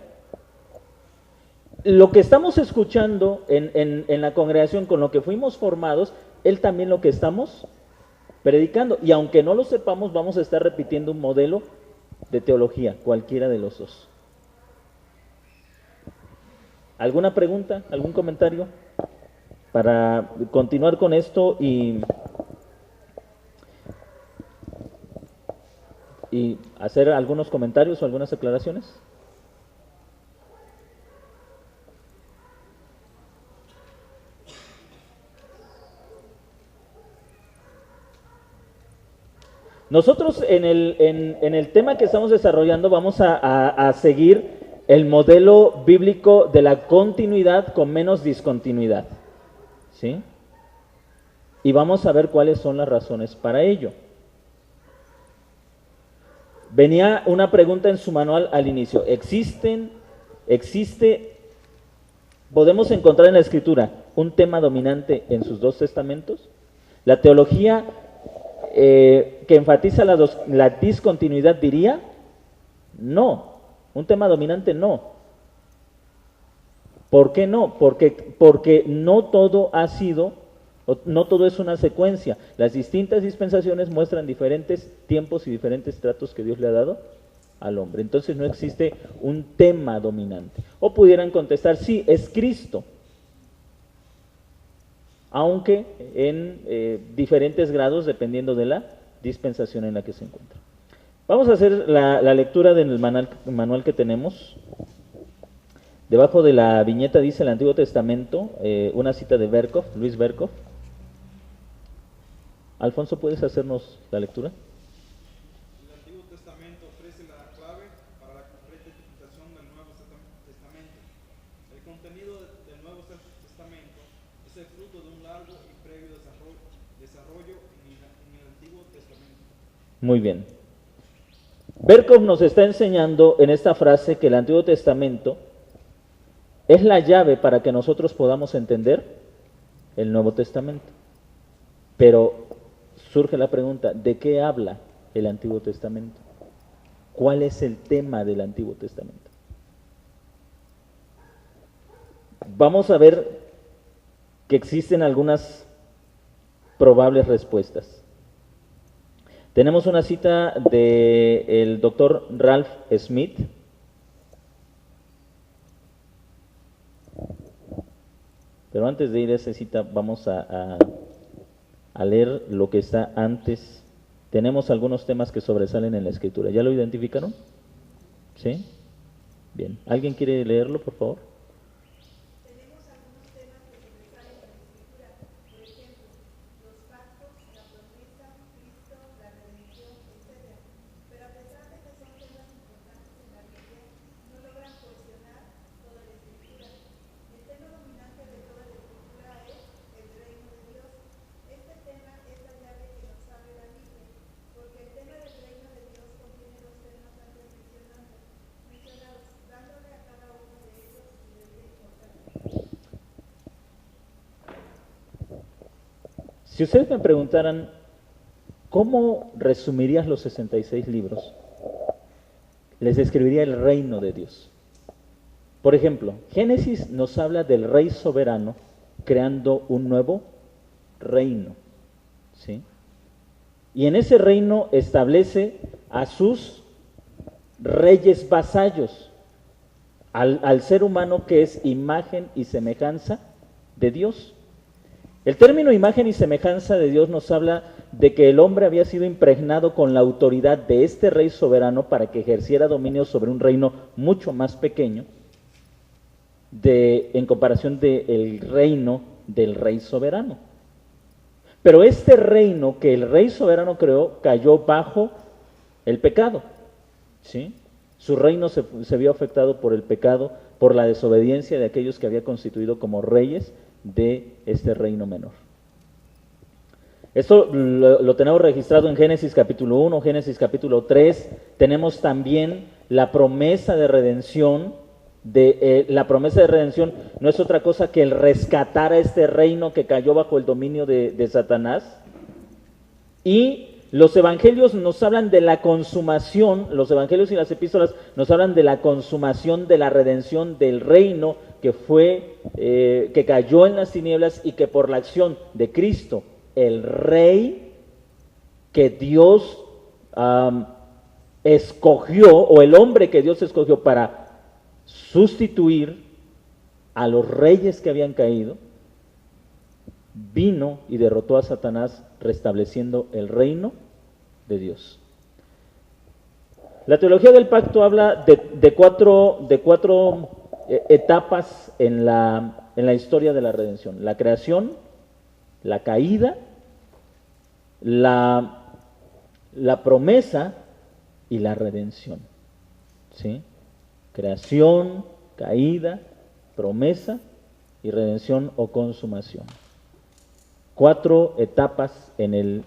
Speaker 1: Lo que estamos escuchando en la congregación, con lo que fuimos formados, es también lo que estamos predicando. Y aunque no lo sepamos, vamos a estar repitiendo un modelo de teología, cualquiera de los dos. ¿Alguna pregunta? ¿Algún comentario? Para continuar con esto y hacer algunos comentarios o algunas aclaraciones. Nosotros en el tema que estamos desarrollando vamos a seguir el modelo bíblico de la continuidad con menos discontinuidad, ¿sí? Y vamos a ver cuáles son las razones para ello. Venía una pregunta en su manual al inicio. ¿Podemos encontrar en la Escritura un tema dominante en sus dos testamentos? La teología que enfatiza la discontinuidad diría, no. Un tema dominante, no. ¿Por qué no? Porque no todo ha sido, no todo es una secuencia. Las distintas dispensaciones muestran diferentes tiempos y diferentes tratos que Dios le ha dado al hombre. Entonces no existe un tema dominante. O pudieran contestar, sí, es Cristo, aunque en diferentes grados dependiendo de la dispensación en la que se encuentra. Vamos a hacer la lectura del manual que tenemos. Debajo de la viñeta dice el Antiguo Testamento, una cita de Berkhof, Luis Berkhof. Alfonso, ¿puedes hacernos la lectura?
Speaker 4: El Antiguo Testamento ofrece la clave para la correcta interpretación del Nuevo Testamento. El contenido del Nuevo Testamento es el fruto de un largo y previo desarrollo en el Antiguo Testamento.
Speaker 1: Muy bien. Berkhof nos está enseñando en esta frase que el Antiguo Testamento es la llave para que nosotros podamos entender el Nuevo Testamento. Pero surge la pregunta, ¿de qué habla el Antiguo Testamento? ¿Cuál es el tema del Antiguo Testamento? Vamos a ver que existen algunas probables respuestas. Tenemos una cita del doctor Ralph Smith. Pero antes de ir a esa cita, vamos a leer lo que está antes. Tenemos algunos temas que sobresalen en la Escritura. ¿Ya lo identificaron? ¿Sí? Bien. ¿Alguien quiere leerlo, por favor? Si ustedes me preguntaran, ¿cómo resumirías los 66 libros? Les describiría el reino de Dios. Por ejemplo, Génesis nos habla del rey soberano creando un nuevo reino, ¿sí? Y en ese reino establece a sus reyes vasallos al ser humano que es imagen y semejanza de Dios. El término imagen y semejanza de Dios nos habla de que el hombre había sido impregnado con la autoridad de este rey soberano para que ejerciera dominio sobre un reino mucho más pequeño en comparación del reino del rey soberano. Pero este reino que el rey soberano creó cayó bajo el pecado, ¿sí? Su reino se vio afectado por el pecado, por la desobediencia de aquellos que había constituido como reyes de este reino menor. Esto lo tenemos registrado en Génesis capítulo 1, Génesis capítulo 3. Tenemos también la promesa de redención. La promesa de redención no es otra cosa que el rescatar a este reino que cayó bajo el dominio de Satanás. Y los evangelios nos hablan de la consumación, los evangelios y las epístolas nos hablan de la consumación de la redención del reino que cayó en las tinieblas y que por la acción de Cristo, el Rey que Dios escogió, o el hombre que Dios escogió para sustituir a los reyes que habían caído, vino y derrotó a Satanás, restableciendo el reino de Dios. La teología del pacto habla de cuatro etapas en la historia de la redención: la creación, la caída, la promesa y la redención. ¿Sí? Creación, caída, promesa y redención o consumación. 4 etapas en el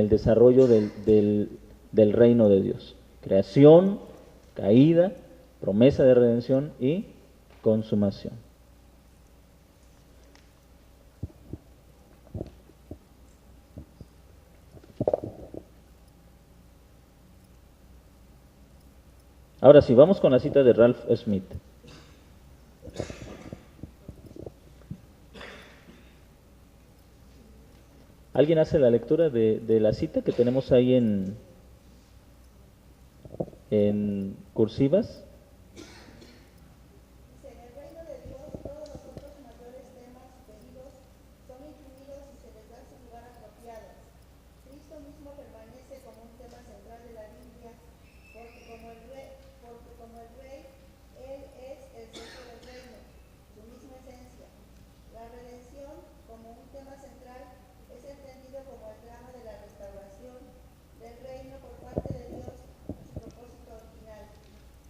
Speaker 1: desarrollo del reino de Dios: creación, caída, promesa de redención y consumación. Ahora sí, vamos con la cita de Ralph Smith. ¿Alguien hace la lectura de la cita que tenemos ahí en cursivas?
Speaker 5: En el reino de Dios, todos los otros mayores temas sugeridos son incluidos y se les da su lugar apropiado. Cristo mismo permanece como un tema central de la Biblia, porque como el rey, Él es el centro del reino, su misma esencia. La redención, como un tema central, es entendido como el drama de la restauración del reino por parte de Dios a su propósito original.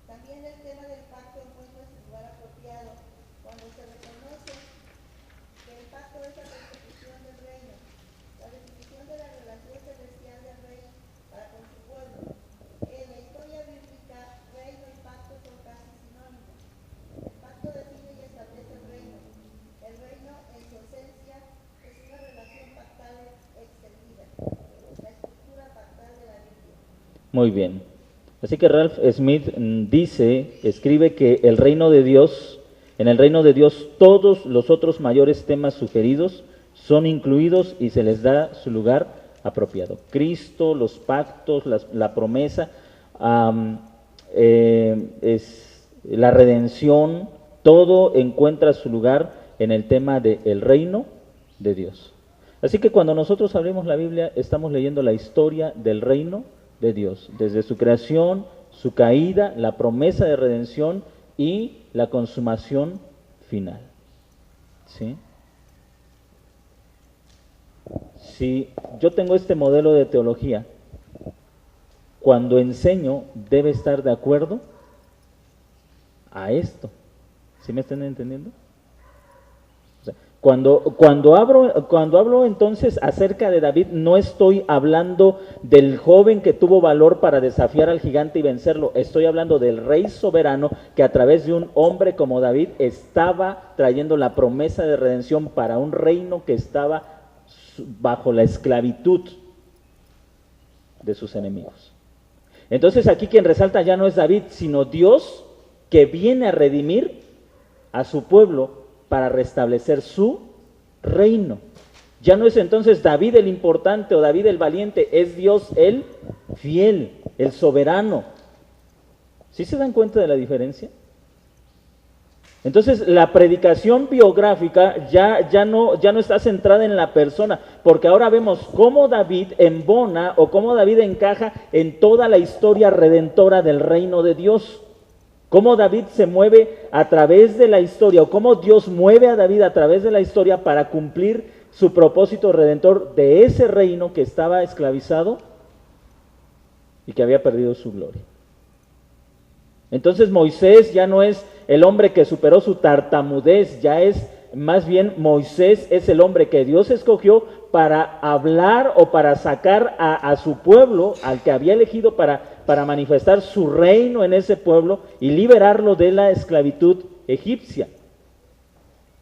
Speaker 5: También el tema del pacto encuentra su lugar apropiado cuando se reconoce que el pacto es la restitución del reino, la restitución de la relación celestial del rey para con su pueblo. En la historia bíblica, reino y pacto son casi sinónimos. El pacto define y establece el reino. El reino, en su esencia, es una relación pactal extendida, la estructura pactal de la Biblia.
Speaker 1: Muy bien. Así que Ralph Smith escribe que el reino de Dios, en el reino de Dios todos los otros mayores temas sugeridos son incluidos y se les da su lugar apropiado. Cristo, los pactos, la promesa, la redención, todo encuentra su lugar en el tema del reino de Dios. Así que cuando nosotros abrimos la Biblia, estamos leyendo la historia del reino de Dios, desde su creación, su caída, la promesa de redención y la consumación final. ¿Sí? Si yo tengo este modelo de teología, cuando enseño debe estar de acuerdo a esto. ¿Sí me están entendiendo? O sea, cuando hablo entonces acerca de David, no estoy hablando del joven que tuvo valor para desafiar al gigante y vencerlo. Estoy hablando del rey soberano que a través de un hombre como David estaba trayendo la promesa de redención para un reino que estaba bajo la esclavitud de sus enemigos. Entonces aquí quien resalta ya no es David, sino Dios, que viene a redimir a su pueblo para restablecer su reino. Ya no es entonces David el importante o David el valiente, es Dios el fiel, el soberano, ¿Sí se dan cuenta de la diferencia? Entonces, la predicación biográfica ya no está centrada en la persona, porque ahora vemos cómo David embona o cómo David encaja en toda la historia redentora del reino de Dios. Cómo David se mueve a través de la historia, o cómo Dios mueve a David a través de la historia para cumplir su propósito redentor de ese reino que estaba esclavizado y que había perdido su gloria. Entonces Moisés ya no es el hombre que superó su tartamudez, ya es más bien Moisés es el hombre que Dios escogió para hablar o para sacar a su pueblo, al que había elegido para manifestar su reino en ese pueblo y liberarlo de la esclavitud egipcia.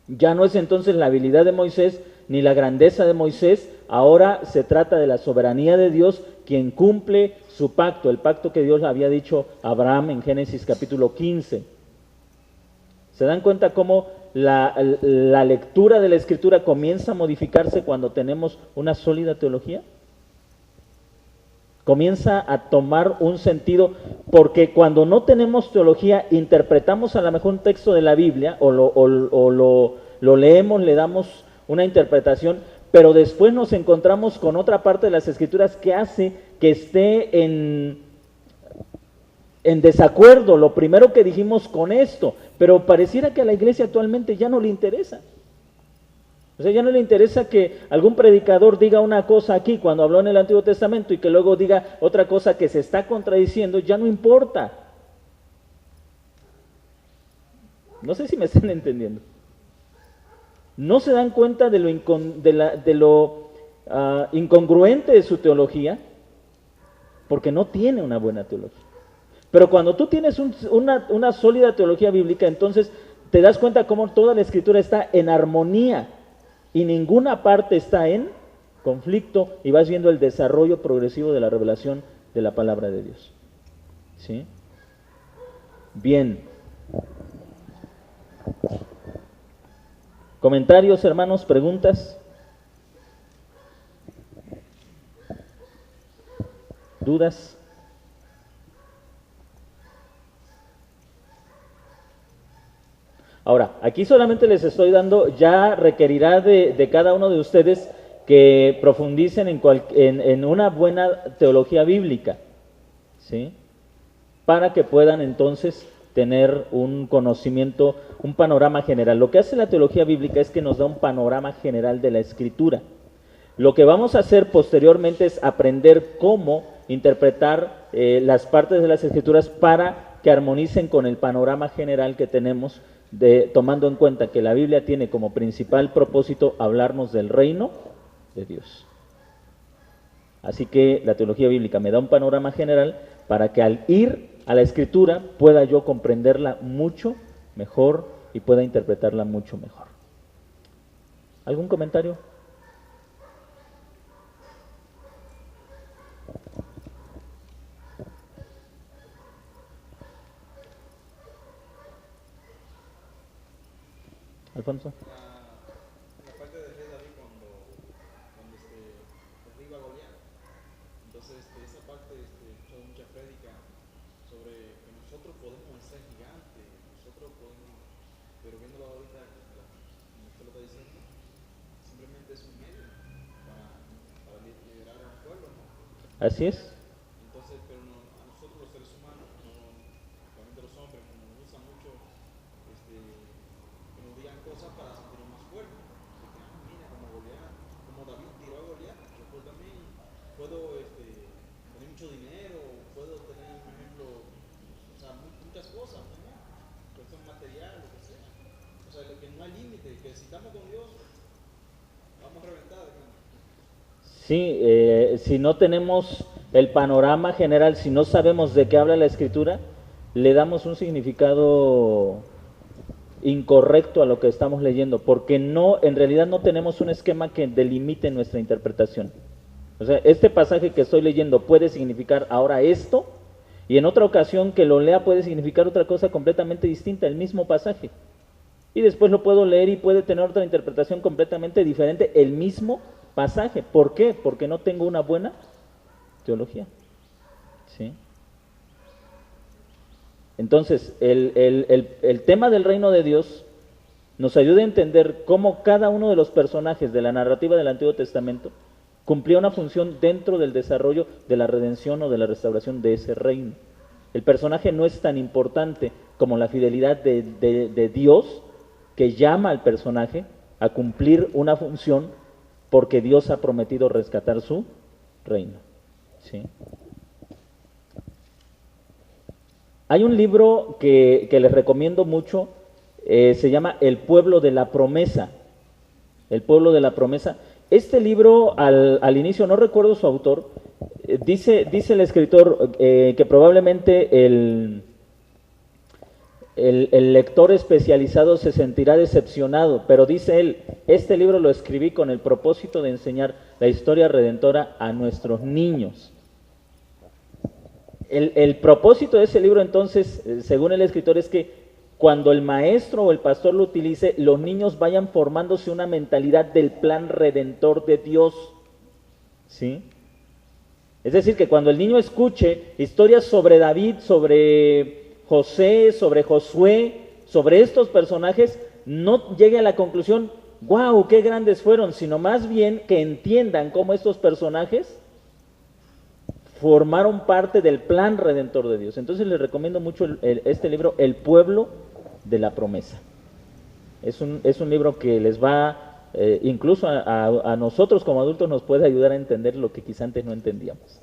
Speaker 1: Ya no es entonces la habilidad de Moisés ni la grandeza de Moisés, ahora se trata de la soberanía de Dios, quien cumple su pacto, el pacto que Dios había dicho a Abraham en Génesis capítulo 15. ¿Se dan cuenta cómo la lectura de la Escritura comienza a modificarse cuando tenemos una sólida teología? Comienza a tomar un sentido, porque cuando no tenemos teología, interpretamos a lo mejor un texto de la Biblia, o lo leemos, le damos una interpretación, pero después nos encontramos con otra parte de las Escrituras que hace que esté en desacuerdo lo primero que dijimos con esto, pero pareciera que a la iglesia actualmente ya no le interesa. O sea, ya no le interesa que algún predicador diga una cosa aquí cuando habló en el Antiguo Testamento y que luego diga otra cosa que se está contradiciendo, ya no importa. No sé si me están entendiendo. No se dan cuenta de lo incongruente de su teología, porque no tiene una buena teología. Pero cuando tú tienes una sólida teología bíblica, entonces te das cuenta cómo toda la Escritura está en armonía y ninguna parte está en conflicto, y vas viendo el desarrollo progresivo de la revelación de la palabra de Dios. ¿Sí? Bien. ¿Comentarios, hermanos? ¿Preguntas? ¿Dudas? Ahora, aquí solamente les estoy dando, ya requerirá de cada uno de ustedes que profundicen en una buena teología bíblica, ¿sí? Para que puedan entonces tener un conocimiento, un panorama general. Lo que hace la teología bíblica es que nos da un panorama general de la Escritura. Lo que vamos a hacer posteriormente es aprender cómo interpretar las partes de las Escrituras para que armonicen con el panorama general que tenemos, tomando en cuenta que la Biblia tiene como principal propósito hablarnos del reino de Dios. Así que la teología bíblica me da un panorama general para que al ir a la Escritura pueda yo comprenderla mucho mejor y pueda interpretarla mucho mejor. ¿Algún comentario? Alfonso.
Speaker 4: La parte de rey David cuando derriba a Goliat. Entonces esa parte son muchas prédicas sobre que nosotros podemos ser gigantes, nosotros podemos, pero viéndolo ahorita, como usted lo está diciendo, simplemente es un medio para liderar a un pueblo, ¿no?
Speaker 1: Así es.
Speaker 4: Entonces, pero a nosotros los seres humanos, realmente los hombres, nos usan mucho que nos digan cosas para sentirnos más fuertes. De que, mira, como David tiró a Goliat, yo pues también puedo tener mucho dinero, puedo tener, por ejemplo, o sea, muchas cosas, ¿no? Cuestión material, lo que sea. O sea, que no hay límite, que si estamos con Dios, vamos a reventar.
Speaker 1: Sí, si no tenemos el panorama general, si no sabemos de qué habla la Escritura, le damos un significado incorrecto a lo que estamos leyendo, porque en realidad no tenemos un esquema que delimite nuestra interpretación. O sea, este pasaje que estoy leyendo puede significar ahora esto, y en otra ocasión que lo lea puede significar otra cosa completamente distinta, el mismo pasaje. Y después lo puedo leer y puede tener otra interpretación completamente diferente, el mismo pasaje. ¿Por qué? Porque no tengo una buena teología. ¿Sí? Entonces, el tema del reino de Dios nos ayuda a entender cómo cada uno de los personajes de la narrativa del Antiguo Testamento cumplía una función dentro del desarrollo de la redención o de la restauración de ese reino. El personaje no es tan importante como la fidelidad de Dios, que llama al personaje a cumplir una función porque Dios ha prometido rescatar su reino. ¿Sí? Hay un libro que les recomiendo mucho, se llama El pueblo de la promesa. El pueblo de la promesa. Este libro, al inicio, no recuerdo su autor, dice el escritor que probablemente el lector especializado se sentirá decepcionado, pero dice él, este libro lo escribí con el propósito de enseñar la historia redentora a nuestros niños. El propósito de ese libro, entonces, según el escritor, es que cuando el maestro o el pastor lo utilice, los niños vayan formándose una mentalidad del plan redentor de Dios. ¿Sí? Es decir, que cuando el niño escuche historias sobre David, sobre José, sobre Josué, sobre estos personajes, no llegue a la conclusión, ¡wow, qué grandes fueron!, sino más bien que entiendan cómo estos personajes formaron parte del plan redentor de Dios. Entonces les recomiendo mucho este libro, El pueblo de la promesa. Es un libro que les va, incluso a nosotros como adultos nos puede ayudar a entender lo que quizá antes no entendíamos.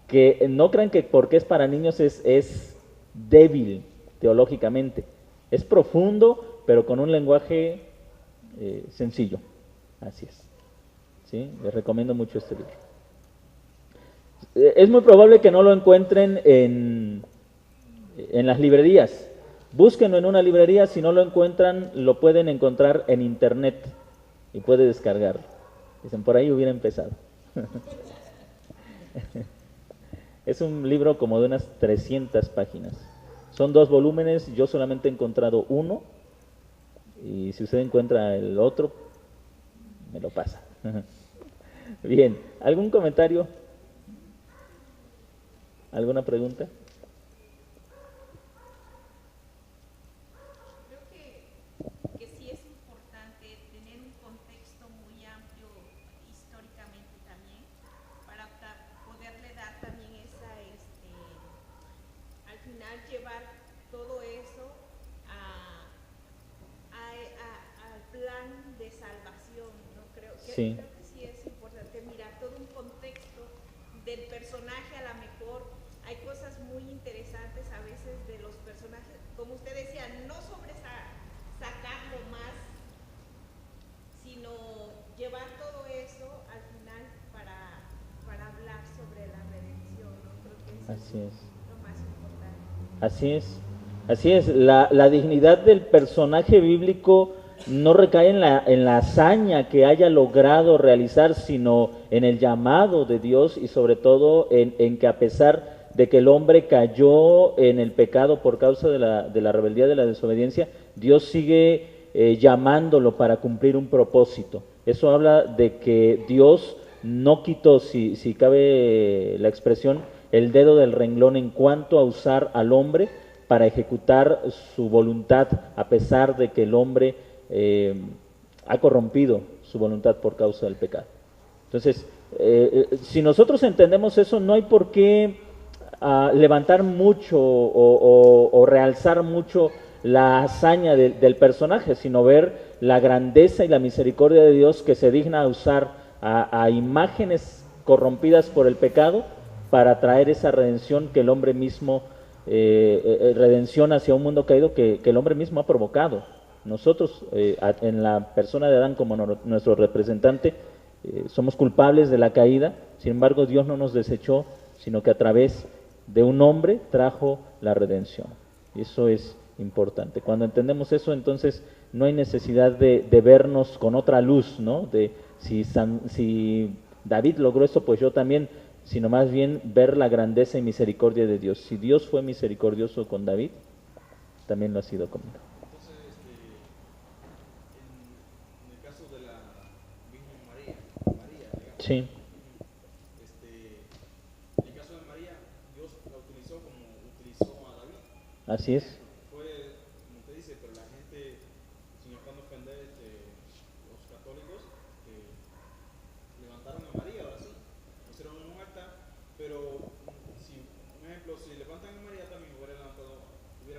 Speaker 1: Que no crean que porque es para niños es débil teológicamente. Es profundo, pero con un lenguaje sencillo. Así es. ¿Sí? Les recomiendo mucho este libro. Es muy probable que no lo encuentren en las librerías. Búsquenlo en una librería, si no lo encuentran, lo pueden encontrar en internet y puede descargarlo. Dicen, por ahí hubiera empezado. Es un libro como de unas 300 páginas. Son 2 volúmenes, yo solamente he encontrado uno, y si usted encuentra el otro, me lo pasa. Bien, ¿algún comentario? ¿Alguna pregunta?
Speaker 6: Creo que sí es importante tener un contexto muy amplio históricamente también para poderle dar también esa, al final llevar todo eso al plan de salvación, ¿no? Creo que
Speaker 1: Sí.
Speaker 6: sí es importante mirar todo un contexto del personaje. A lo mejor hay cosas muy interesantes a veces de los personajes, como usted decía, no sacarlo más, sino llevar todo eso al final para hablar sobre la redención, ¿no? Creo que eso
Speaker 1: Así es.
Speaker 6: lo más importante.
Speaker 1: Así es. Así es. La dignidad del personaje bíblico no recae en la hazaña que haya logrado realizar, sino en el llamado de Dios y sobre todo en que a pesar de que el hombre cayó en el pecado por causa de la rebeldía, de la desobediencia, Dios sigue llamándolo para cumplir un propósito. Eso habla de que Dios no quitó, si cabe la expresión, el dedo del renglón en cuanto a usar al hombre para ejecutar su voluntad, a pesar de que el hombre ha corrompido su voluntad por causa del pecado. Entonces, si nosotros entendemos eso, no hay por qué levantar mucho o realzar mucho la hazaña del personaje, sino ver la grandeza y la misericordia de Dios que se digna a usar a imágenes corrompidas por el pecado para traer esa redención que el hombre mismo, redención hacia un mundo caído que el hombre mismo ha provocado. Nosotros, en la persona de Adán como nuestro representante, somos culpables de la caída. Sin embargo, Dios no nos desechó, sino que a través de un hombre trajo la redención. Y eso es importante. Cuando entendemos eso, entonces no hay necesidad de vernos con otra luz, ¿no? De si David logró eso, pues yo también, sino más bien ver la grandeza y misericordia de Dios. Si Dios fue misericordioso con David, también lo ha sido conmigo.
Speaker 4: Entonces, en el caso de la Virgen María, digamos,
Speaker 1: Sí,
Speaker 4: en el caso de María, Dios la utilizó como
Speaker 1: Así es.
Speaker 4: Fue, como te dice, pero la gente, sin afán de ofender, los católicos, levantaron a María, ahora sí, hicieron un acta, pero si, un ejemplo, si levantan a María también hubieran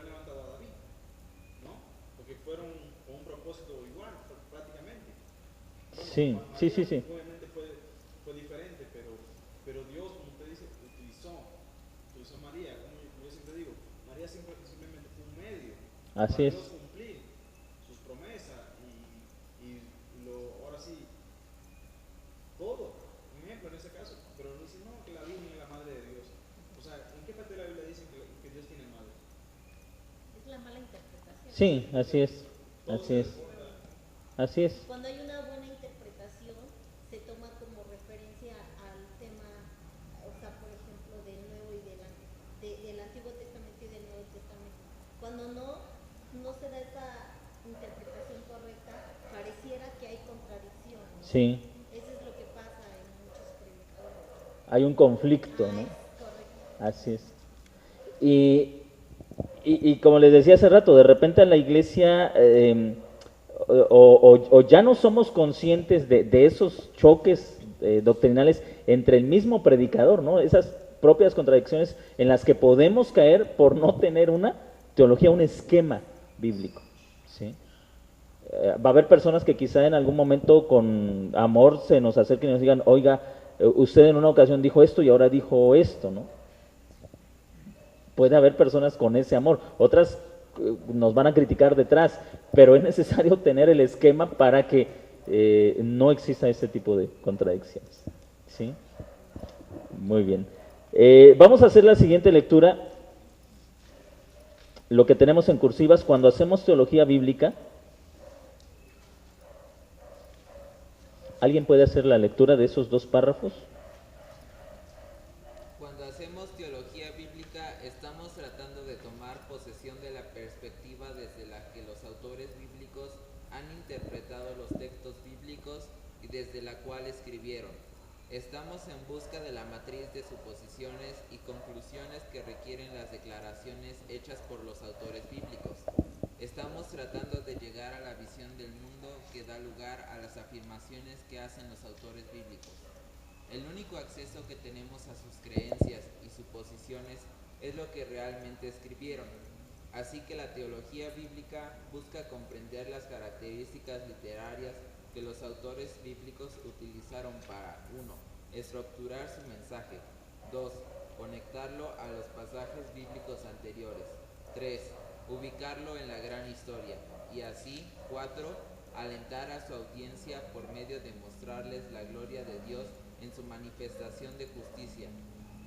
Speaker 4: levantado a David, ¿no? Porque fueron con un propósito igual, prácticamente. Bueno,
Speaker 1: Sí, sí, sí, sí.
Speaker 4: obviamente fue diferente, pero Dios, como usted dice, utilizó a María, como yo siempre digo, María simplemente fue un medio
Speaker 1: Así
Speaker 4: para
Speaker 1: es.
Speaker 4: Dios cumplir sus promesas ahora sí, todo, un ejemplo en ese caso, pero no dice no, que la Virgen es la madre de Dios. O sea, ¿en qué parte de la Biblia dicen que Dios tiene madre?
Speaker 7: Es la mala interpretación.
Speaker 1: Sí, así es. Así es. Así es.
Speaker 7: Cuando hay una buena interpretación, se toma como referencia al tema, o sea, por ejemplo, del Nuevo y del Antiguo Testamento y del Nuevo Testamento. Cuando no se da esa interpretación correcta, pareciera que hay contradicción, ¿no?
Speaker 1: Sí.
Speaker 7: Eso es lo que pasa en muchos predicadores.
Speaker 1: Hay un conflicto, ¿no?
Speaker 7: Correcto.
Speaker 1: Así es. Y como les decía hace rato, de repente en la iglesia o ya no somos conscientes de esos choques doctrinales entre el mismo predicador, ¿no? Esas propias contradicciones en las que podemos caer por no tener una teología, un esquema bíblico, ¿sí? Va a haber personas que quizá en algún momento con amor se nos acerquen y nos digan, oiga, usted en una ocasión dijo esto y ahora dijo esto, ¿no? Puede haber personas con ese amor, otras nos van a criticar detrás, pero es necesario tener el esquema para que no exista ese tipo de contradicciones, ¿sí? Muy bien. Vamos a hacer la siguiente lectura. Lo que tenemos en cursivas, cuando hacemos teología bíblica, ¿alguien puede hacer la lectura de esos dos párrafos?
Speaker 3: Cuando hacemos teología bíblica, estamos tratando de tomar posesión de la perspectiva desde la que los autores bíblicos han interpretado los textos bíblicos y desde la cual escribieron. Estamos en busca de la matriz de suposiciones y conclusiones que requieren las declaraciones hechas por los autores bíblicos. Estamos tratando de llegar a la visión del mundo que da lugar a las afirmaciones que hacen los autores bíblicos. El único acceso que tenemos a sus creencias y suposiciones es lo que realmente escribieron. Así que la teología bíblica busca comprender las características literarias que los autores bíblicos utilizaron para 1. Estructurar su mensaje. 2. Conectarlo a los pasajes bíblicos anteriores. 3. Ubicarlo en la gran historia. Y así, 4. Alentar a su audiencia por medio de mostrarles la gloria de Dios en su manifestación de justicia.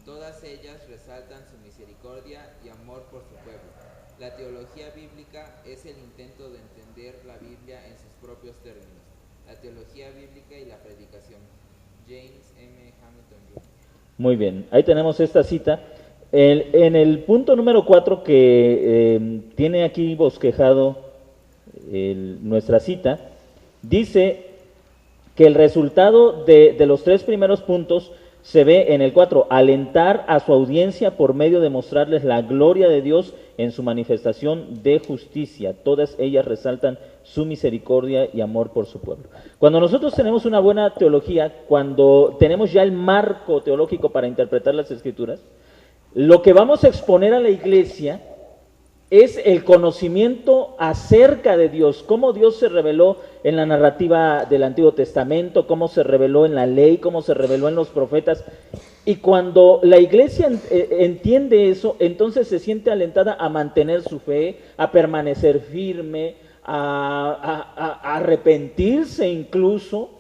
Speaker 3: Todas ellas resaltan su misericordia y amor por su pueblo. La teología bíblica es el intento de entender la Biblia en sus propios términos. La teología bíblica y la predicación. James M. Hamilton Jr.
Speaker 1: Muy bien, ahí tenemos esta cita. En el punto número 4 que tiene aquí bosquejado nuestra cita, dice que el resultado de los 3 primeros puntos se ve en el 4, alentar a su audiencia por medio de mostrarles la gloria de Dios en su manifestación de justicia. Todas ellas resaltan su misericordia y amor por su pueblo. Cuando nosotros tenemos una buena teología, cuando tenemos ya el marco teológico para interpretar las Escrituras, lo que vamos a exponer a la iglesia es el conocimiento acerca de Dios, cómo Dios se reveló en la narrativa del Antiguo Testamento, cómo se reveló en la ley, cómo se reveló en los profetas. Y cuando la iglesia entiende eso, entonces se siente alentada a mantener su fe, a permanecer firme, a arrepentirse incluso,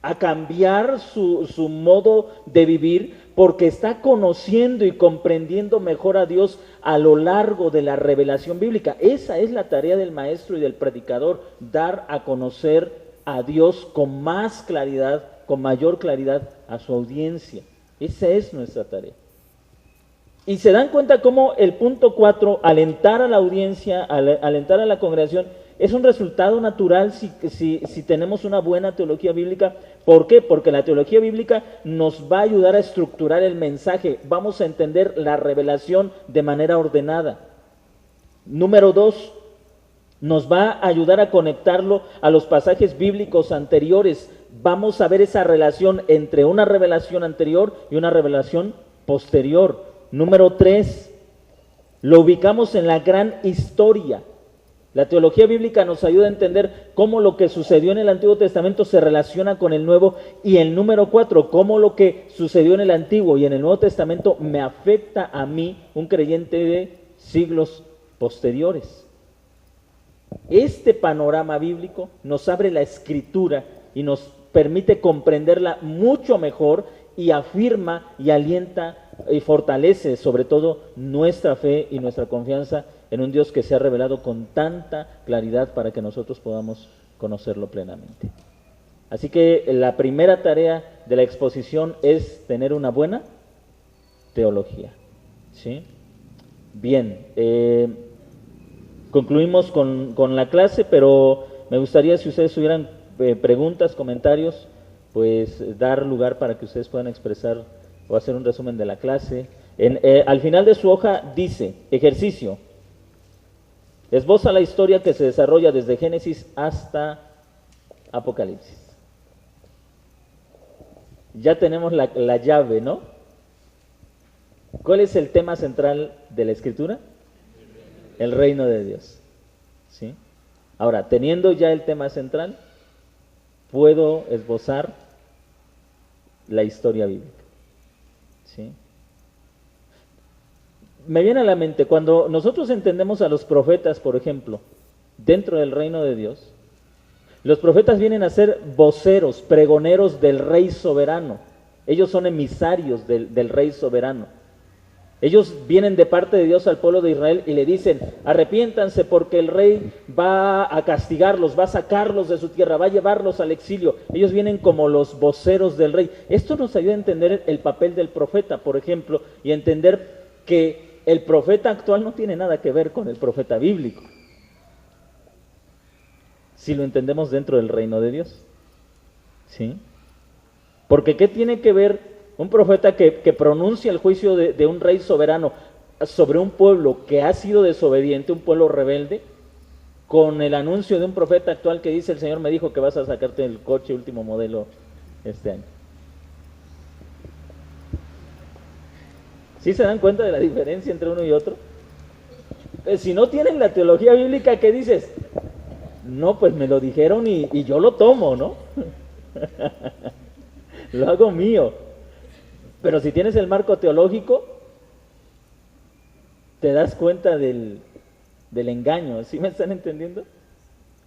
Speaker 1: a cambiar su modo de vivir, porque está conociendo y comprendiendo mejor a Dios a lo largo de la revelación bíblica. Esa es la tarea del maestro y del predicador, dar a conocer a Dios con más claridad, con mayor claridad a su audiencia. Esa es nuestra tarea. Y se dan cuenta cómo el punto 4, alentar a la audiencia, alentar a la congregación, es un resultado natural si tenemos una buena teología bíblica. ¿Por qué? Porque la teología bíblica nos va a ayudar a estructurar el mensaje. Vamos a entender la revelación de manera ordenada. Número 2, nos va a ayudar a conectarlo a los pasajes bíblicos anteriores. Vamos a ver esa relación entre una revelación anterior y una revelación posterior. Número 3, lo ubicamos en la gran historia. La teología bíblica nos ayuda a entender cómo lo que sucedió en el Antiguo Testamento se relaciona con el Nuevo. Y el número 4, cómo lo que sucedió en el Antiguo y en el Nuevo Testamento me afecta a mí, un creyente de siglos posteriores. Este panorama bíblico nos abre la Escritura y nos permite comprenderla mucho mejor y afirma y alienta y fortalece sobre todo nuestra fe y nuestra confianza en un Dios que se ha revelado con tanta claridad para que nosotros podamos conocerlo plenamente. Así que la primera tarea de la exposición es tener una buena teología. ¿Sí? Bien, concluimos con la clase, pero me gustaría, si ustedes tuvieran preguntas, comentarios, pues dar lugar para que ustedes puedan expresar o hacer un resumen de la clase. Al final de su hoja dice, ejercicio, esboza la historia que se desarrolla desde Génesis hasta Apocalipsis. Ya tenemos la llave, ¿no? ¿Cuál es el tema central de la Escritura? El reino de Dios. ¿Sí? Ahora, teniendo ya el tema central, puedo esbozar la historia bíblica. ¿Sí? Me viene a la mente, cuando nosotros entendemos a los profetas, por ejemplo, dentro del reino de Dios, los profetas vienen a ser voceros, pregoneros del rey soberano. Ellos son emisarios del rey soberano. Ellos vienen de parte de Dios al pueblo de Israel y le dicen, arrepiéntanse porque el rey va a castigarlos, va a sacarlos de su tierra, va a llevarlos al exilio. Ellos vienen como los voceros del rey. Esto nos ayuda a entender el papel del profeta, por ejemplo, y a entender que el profeta actual no tiene nada que ver con el profeta bíblico, si lo entendemos dentro del reino de Dios. ¿Sí? Porque ¿qué tiene que ver un profeta que pronuncia el juicio de un rey soberano sobre un pueblo que ha sido desobediente, un pueblo rebelde, con el anuncio de un profeta actual que dice, el Señor me dijo que vas a sacarte el coche último modelo este año? ¿Sí se dan cuenta de la diferencia entre uno y otro? Si no tienen la teología bíblica, ¿qué dices? No, pues me lo dijeron y yo lo tomo, ¿no? Lo hago mío. Pero si tienes el marco teológico, te das cuenta del engaño. ¿Sí me están entendiendo?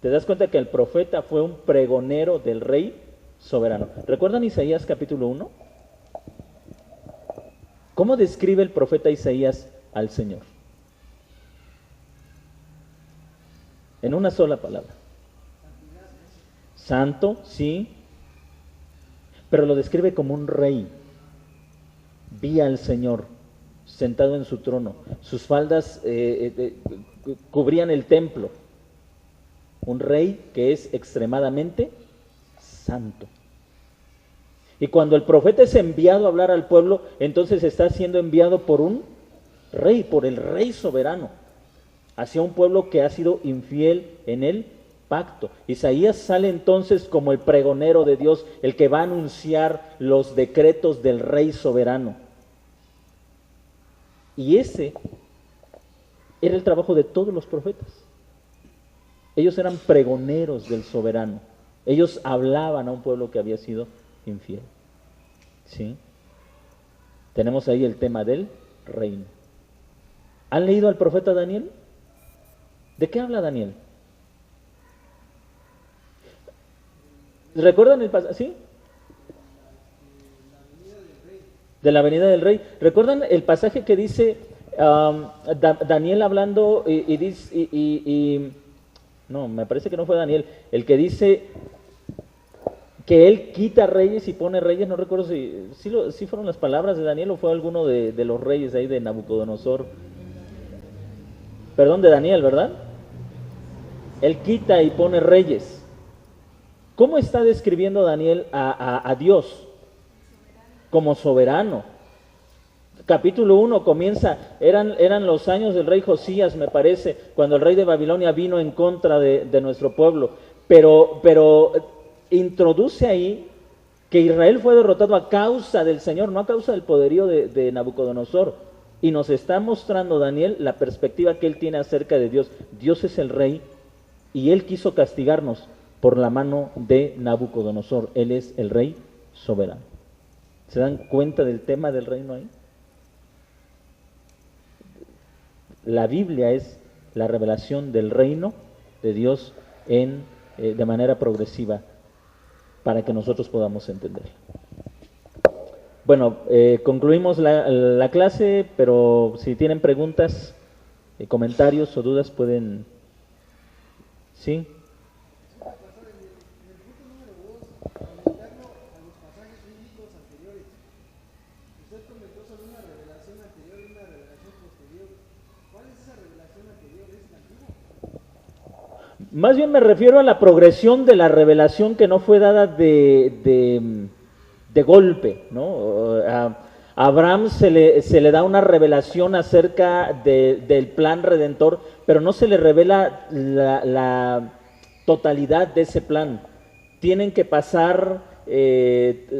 Speaker 1: Te das cuenta que el profeta fue un pregonero del rey soberano. ¿Recuerdan Isaías capítulo 1? ¿Cómo describe el profeta Isaías al Señor? En una sola palabra. Santo, sí, pero lo describe como un rey. Vi al Señor sentado en su trono. Sus faldas cubrían el templo. Un rey que es extremadamente santo. Y cuando el profeta es enviado a hablar al pueblo, entonces está siendo enviado por un rey, por el rey soberano, hacia un pueblo que ha sido infiel en el pacto. Isaías sale entonces como el pregonero de Dios, el que va a anunciar los decretos del rey soberano. Y ese era el trabajo de todos los profetas. Ellos eran pregoneros del soberano. Ellos hablaban a un pueblo que había sido infiel. ¿Sí? Tenemos ahí el tema del reino. ¿Han leído al profeta Daniel? ¿De qué habla Daniel? ¿Recuerdan el pasaje? ¿Sí? De la venida del rey. ¿Recuerdan el pasaje que dice Daniel hablando y dice no, me parece que no fue Daniel, el que dice que él quita reyes y pone reyes? No recuerdo si fueron las palabras de Daniel o fue alguno de los reyes ahí de Nabucodonosor. Perdón, de Daniel, ¿verdad? Él quita y pone reyes. ¿Cómo está describiendo Daniel a Dios? Como soberano. Capítulo 1 comienza, eran los años del rey Josías, me parece, cuando el rey de Babilonia vino en contra de nuestro pueblo, pero introduce ahí que Israel fue derrotado a causa del Señor, no a causa del poderío de Nabucodonosor, y nos está mostrando Daniel la perspectiva que él tiene acerca de Dios. Dios es el rey y él quiso castigarnos por la mano de Nabucodonosor. Él es el rey soberano. ¿Se dan cuenta del tema del reino ahí? La Biblia es la revelación del reino de Dios de manera progresiva para que nosotros podamos entenderla. Bueno, concluimos la clase, pero si tienen preguntas, comentarios o dudas pueden... ¿Sí? Más bien me refiero a la progresión de la revelación que no fue dada de golpe, ¿no? A Abraham se le da una revelación acerca del plan redentor, pero no se le revela la totalidad de ese plan. Tienen que pasar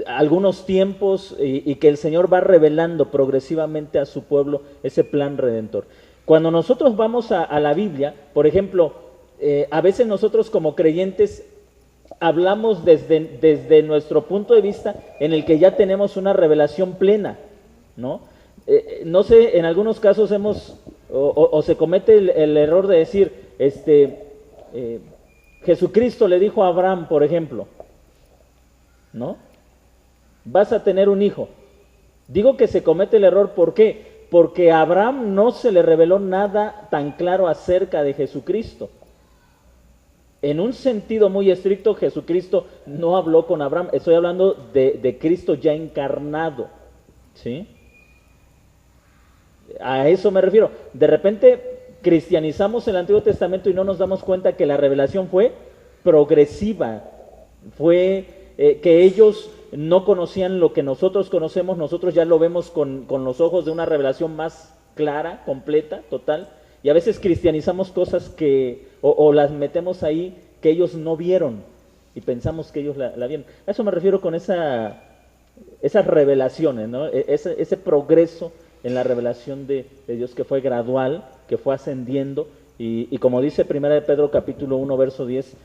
Speaker 1: algunos tiempos y que el Señor va revelando progresivamente a su pueblo ese plan redentor. Cuando nosotros vamos a la Biblia, por ejemplo, a veces nosotros como creyentes hablamos desde nuestro punto de vista en el que ya tenemos una revelación plena, ¿no? No sé, en algunos casos o se comete el error de decir, Jesucristo le dijo a Abraham, por ejemplo, ¿no? Vas a tener un hijo. Digo que se comete el error, ¿por qué? Porque a Abraham no se le reveló nada tan claro acerca de Jesucristo. En un sentido muy estricto, Jesucristo no habló con Abraham. Estoy hablando de Cristo ya encarnado, ¿sí? A eso me refiero. De repente cristianizamos el Antiguo Testamento y no nos damos cuenta que la revelación fue progresiva. Fue que ellos no conocían lo que nosotros conocemos, nosotros ya lo vemos con los ojos de una revelación más clara, completa, total. Y a veces cristianizamos cosas o las metemos ahí que ellos no vieron y pensamos que ellos la vieron. A eso me refiero con esas revelaciones, ¿no? Ese progreso en la revelación de Dios que fue gradual, que fue ascendiendo. Y como dice 1 de Pedro capítulo 1, verso 10,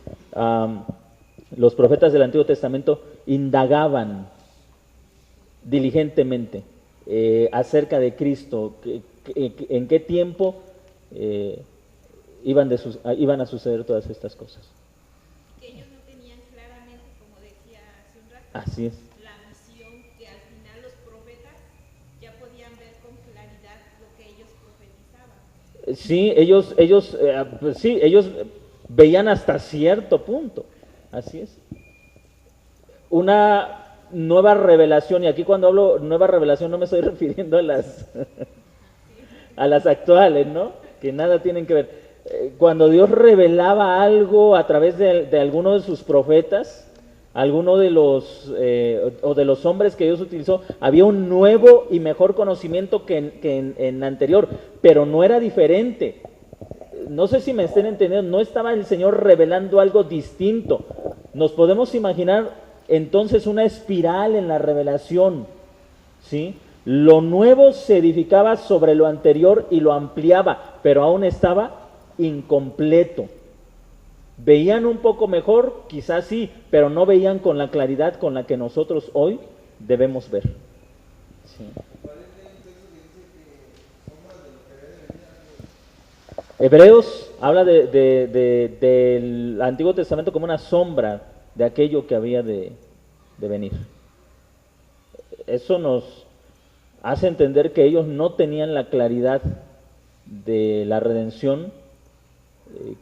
Speaker 1: los profetas del Antiguo Testamento indagaban diligentemente acerca de Cristo, en qué tiempo iban a suceder todas estas cosas.
Speaker 6: Que ellos no tenían claramente, como decía hace un rato,
Speaker 1: Así es.
Speaker 6: la visión que al final los profetas ya podían ver con claridad lo que ellos profetizaban.
Speaker 1: Sí, ellos veían hasta cierto punto. Así es. Una nueva revelación, y aquí cuando hablo nueva revelación no me estoy refiriendo a las actuales, ¿no? Que nada tienen que ver. Cuando Dios revelaba algo a través de alguno de sus profetas, alguno de los hombres que Dios utilizó, había un nuevo y mejor conocimiento que en anterior, pero no era diferente. No sé si me estén entendiendo, no estaba el Señor revelando algo distinto. Nos podemos imaginar entonces una espiral en la revelación, ¿sí? Lo nuevo se edificaba sobre lo anterior y lo ampliaba, pero aún estaba incompleto. ¿Veían un poco mejor? Quizás sí, pero no veían con la claridad con la que nosotros hoy debemos ver. Sí. Hebreos habla del Antiguo Testamento como una sombra de aquello que había de venir. Eso nos hace entender que ellos no tenían la claridad de la redención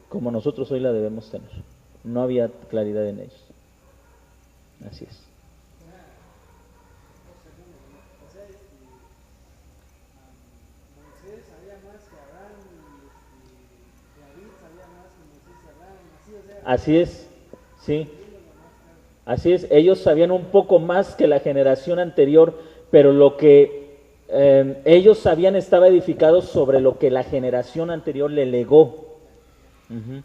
Speaker 1: como nosotros hoy la debemos tener. No había claridad en ellos. Así es. Así es, sí. Así es, ellos sabían un poco más que la generación anterior, pero lo que ellos estaba edificados sobre lo que la generación anterior le legó. Ujú.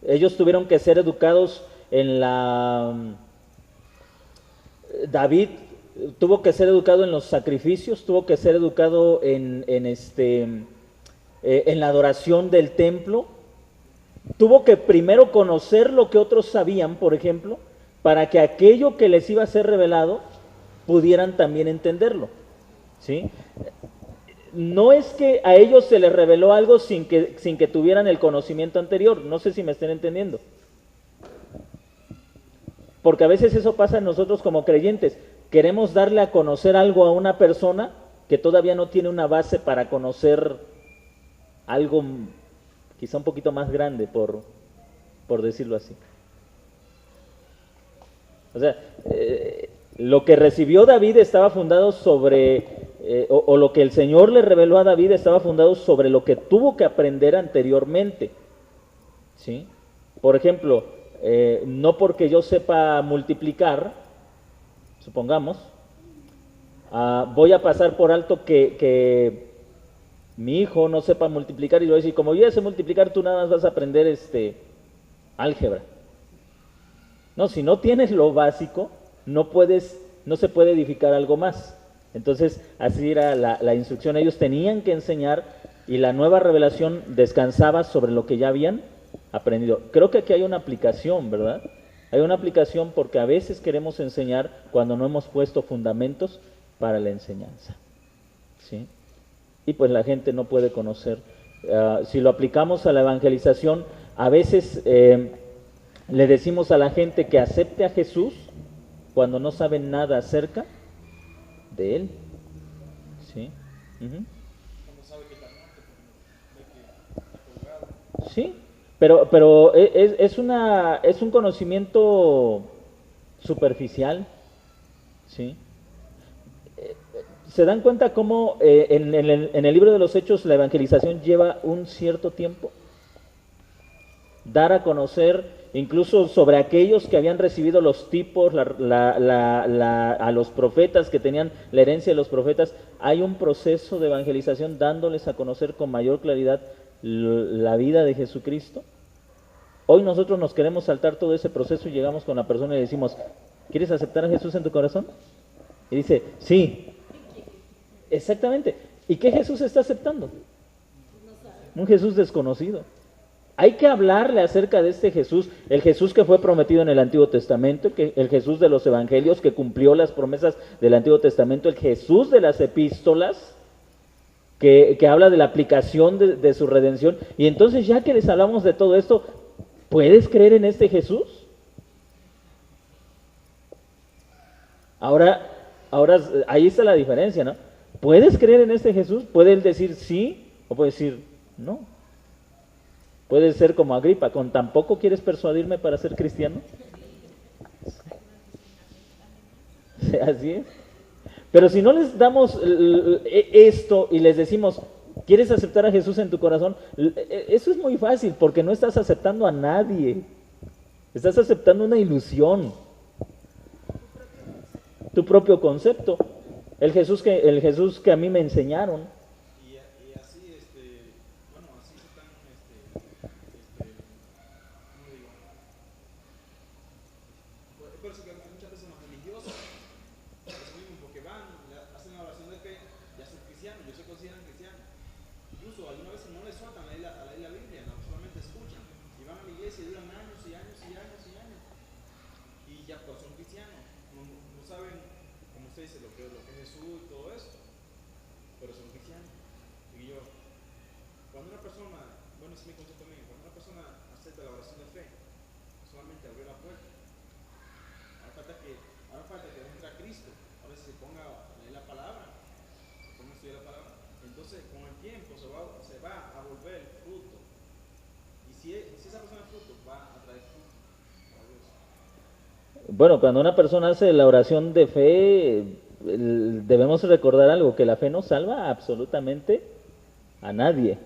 Speaker 1: Ellos tuvieron que ser educados en David tuvo que ser educado en los sacrificios, tuvo que ser educado en la adoración del templo, tuvo que primero conocer lo que otros sabían, por ejemplo, para que aquello que les iba a ser revelado pudieran también entenderlo, ¿sí? No es que a ellos se les reveló algo sin que tuvieran el conocimiento anterior, no sé si me estén entendiendo. Porque a veces eso pasa en nosotros como creyentes, queremos darle a conocer algo a una persona que todavía no tiene una base para conocer algo quizá un poquito más grande, por decirlo así. O sea, lo que recibió David estaba fundado sobre, o lo que el Señor le reveló a David estaba fundado sobre lo que tuvo que aprender anteriormente, ¿sí? Por ejemplo, no porque yo sepa multiplicar, supongamos, voy a pasar por alto que mi hijo no sepa multiplicar y le voy a decir, como yo ya sé multiplicar, tú nada más vas a aprender álgebra. No, si no tienes lo básico, no se puede edificar algo más. Entonces, así era la instrucción. Ellos tenían que enseñar y la nueva revelación descansaba sobre lo que ya habían aprendido. Creo que aquí hay una aplicación, ¿verdad? Hay una aplicación porque a veces queremos enseñar cuando no hemos puesto fundamentos para la enseñanza, ¿sí? Y pues la gente no puede conocer. Si lo aplicamos a la evangelización, a veces le decimos a la gente que acepte a Jesús cuando no saben nada acerca de Él, ¿sí? Uh-huh. Sí, pero es un conocimiento superficial, ¿sí? ¿Se dan cuenta cómo en el libro de los Hechos la evangelización lleva un cierto tiempo? Dar a conocer incluso sobre aquellos que habían recibido los tipos, a los profetas, que tenían la herencia de los profetas, hay un proceso de evangelización dándoles a conocer con mayor claridad la vida de Jesucristo. Hoy nosotros nos queremos saltar todo ese proceso y llegamos con la persona y le decimos, ¿quieres aceptar a Jesús en tu corazón? Y dice, sí. Exactamente. ¿Y qué Jesús está aceptando? Un Jesús desconocido. Hay que hablarle acerca de este Jesús, el Jesús que fue prometido en el Antiguo Testamento, el Jesús de los Evangelios que cumplió las promesas del Antiguo Testamento, el Jesús de las epístolas, que habla de la aplicación de su redención. Y entonces, ya que les hablamos de todo esto, ¿puedes creer en este Jesús? Ahora ahí está la diferencia, ¿no? ¿Puedes creer en este Jesús? ¿Puede él decir sí o puede decir no? Puede ser como Agripa, ¿con tampoco quieres persuadirme para ser cristiano? Así es. Pero si no les damos esto y les decimos, ¿quieres aceptar a Jesús en tu corazón? Eso es muy fácil, porque no estás aceptando a nadie. Estás aceptando una ilusión. Tu propio concepto. El Jesús que a mí me enseñaron.
Speaker 4: Y así, bueno, así se están, ¿cómo digo? Por eso que hay muchas personas religiosas, eso mismo, porque hacen la oración de fe, ya son cristianos, ellos se consideran cristianos. Incluso algunas veces no les sueltan a leer la Biblia, no solamente escuchan, y van a la iglesia y duran años y años y años y años. Y ya pues son cristianos, no saben, como usted dice, lo que es Jesús y todo eso, pero son cristianos. Y yo, cuando una persona, bueno, es mi concepto mío, cuando una persona acepta la oración de fe, solamente abrió la puerta. Ahora falta que entre a Cristo, ahora se ponga a leer la palabra, se ponga a estudiar la palabra. Entonces, con el tiempo se va a volver el fruto. Y si esa persona es fruto, va a traer fruto.
Speaker 1: Bueno, cuando una persona hace la oración de fe, debemos recordar algo, que la fe no salva absolutamente a nadie.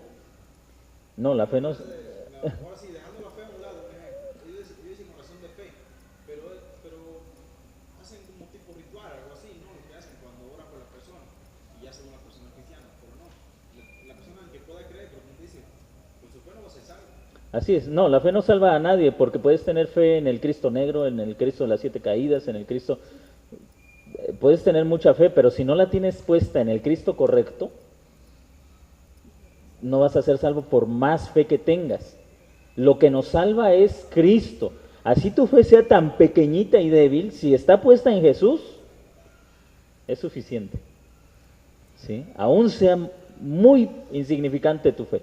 Speaker 1: No, la fe no...
Speaker 4: Ahora sí, dejando la fe a un lado, ellos dicen oración de fe, pero hacen como tipo ritual, algo así, ¿no? Lo que hacen cuando oran por la persona y ya se una persona.
Speaker 1: Así es, no, la fe no salva a nadie, porque puedes tener fe en el Cristo negro, en el Cristo de las 7 caídas, en el Cristo... Puedes tener mucha fe, pero si no la tienes puesta en el Cristo correcto, no vas a ser salvo por más fe que tengas. Lo que nos salva es Cristo. Así tu fe sea tan pequeñita y débil, si está puesta en Jesús, es suficiente. ¿Sí? Aún sea muy insignificante tu fe.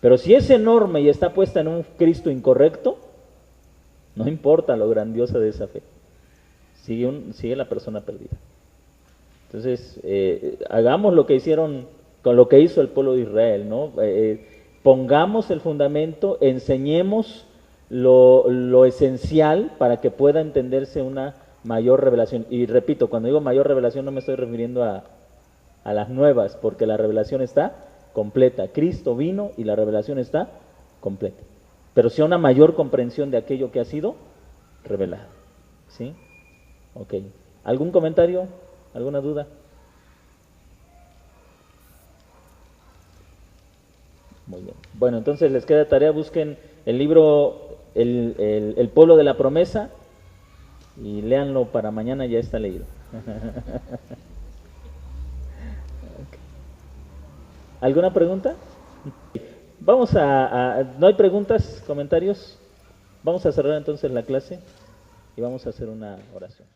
Speaker 1: Pero si es enorme y está puesta en un Cristo incorrecto, no importa lo grandiosa de esa fe. Sigue la persona perdida. Entonces, hagamos lo que hicieron, con lo que hizo el pueblo de Israel, ¿no? Pongamos el fundamento, enseñemos lo esencial para que pueda entenderse una mayor revelación. Y repito, cuando digo mayor revelación no me estoy refiriendo a las nuevas, porque la revelación está completa. Cristo vino y la revelación está completa. Pero sí una mayor comprensión de aquello que ha sido revelado. ¿Sí? Ok. ¿Algún comentario? ¿Alguna duda? Muy bien. Bueno, entonces les queda tarea, busquen el libro El pueblo de la promesa y léanlo para mañana, ya está leído. ¿Alguna pregunta? Vamos ¿no hay preguntas, comentarios? Vamos a cerrar entonces la clase y vamos a hacer una oración.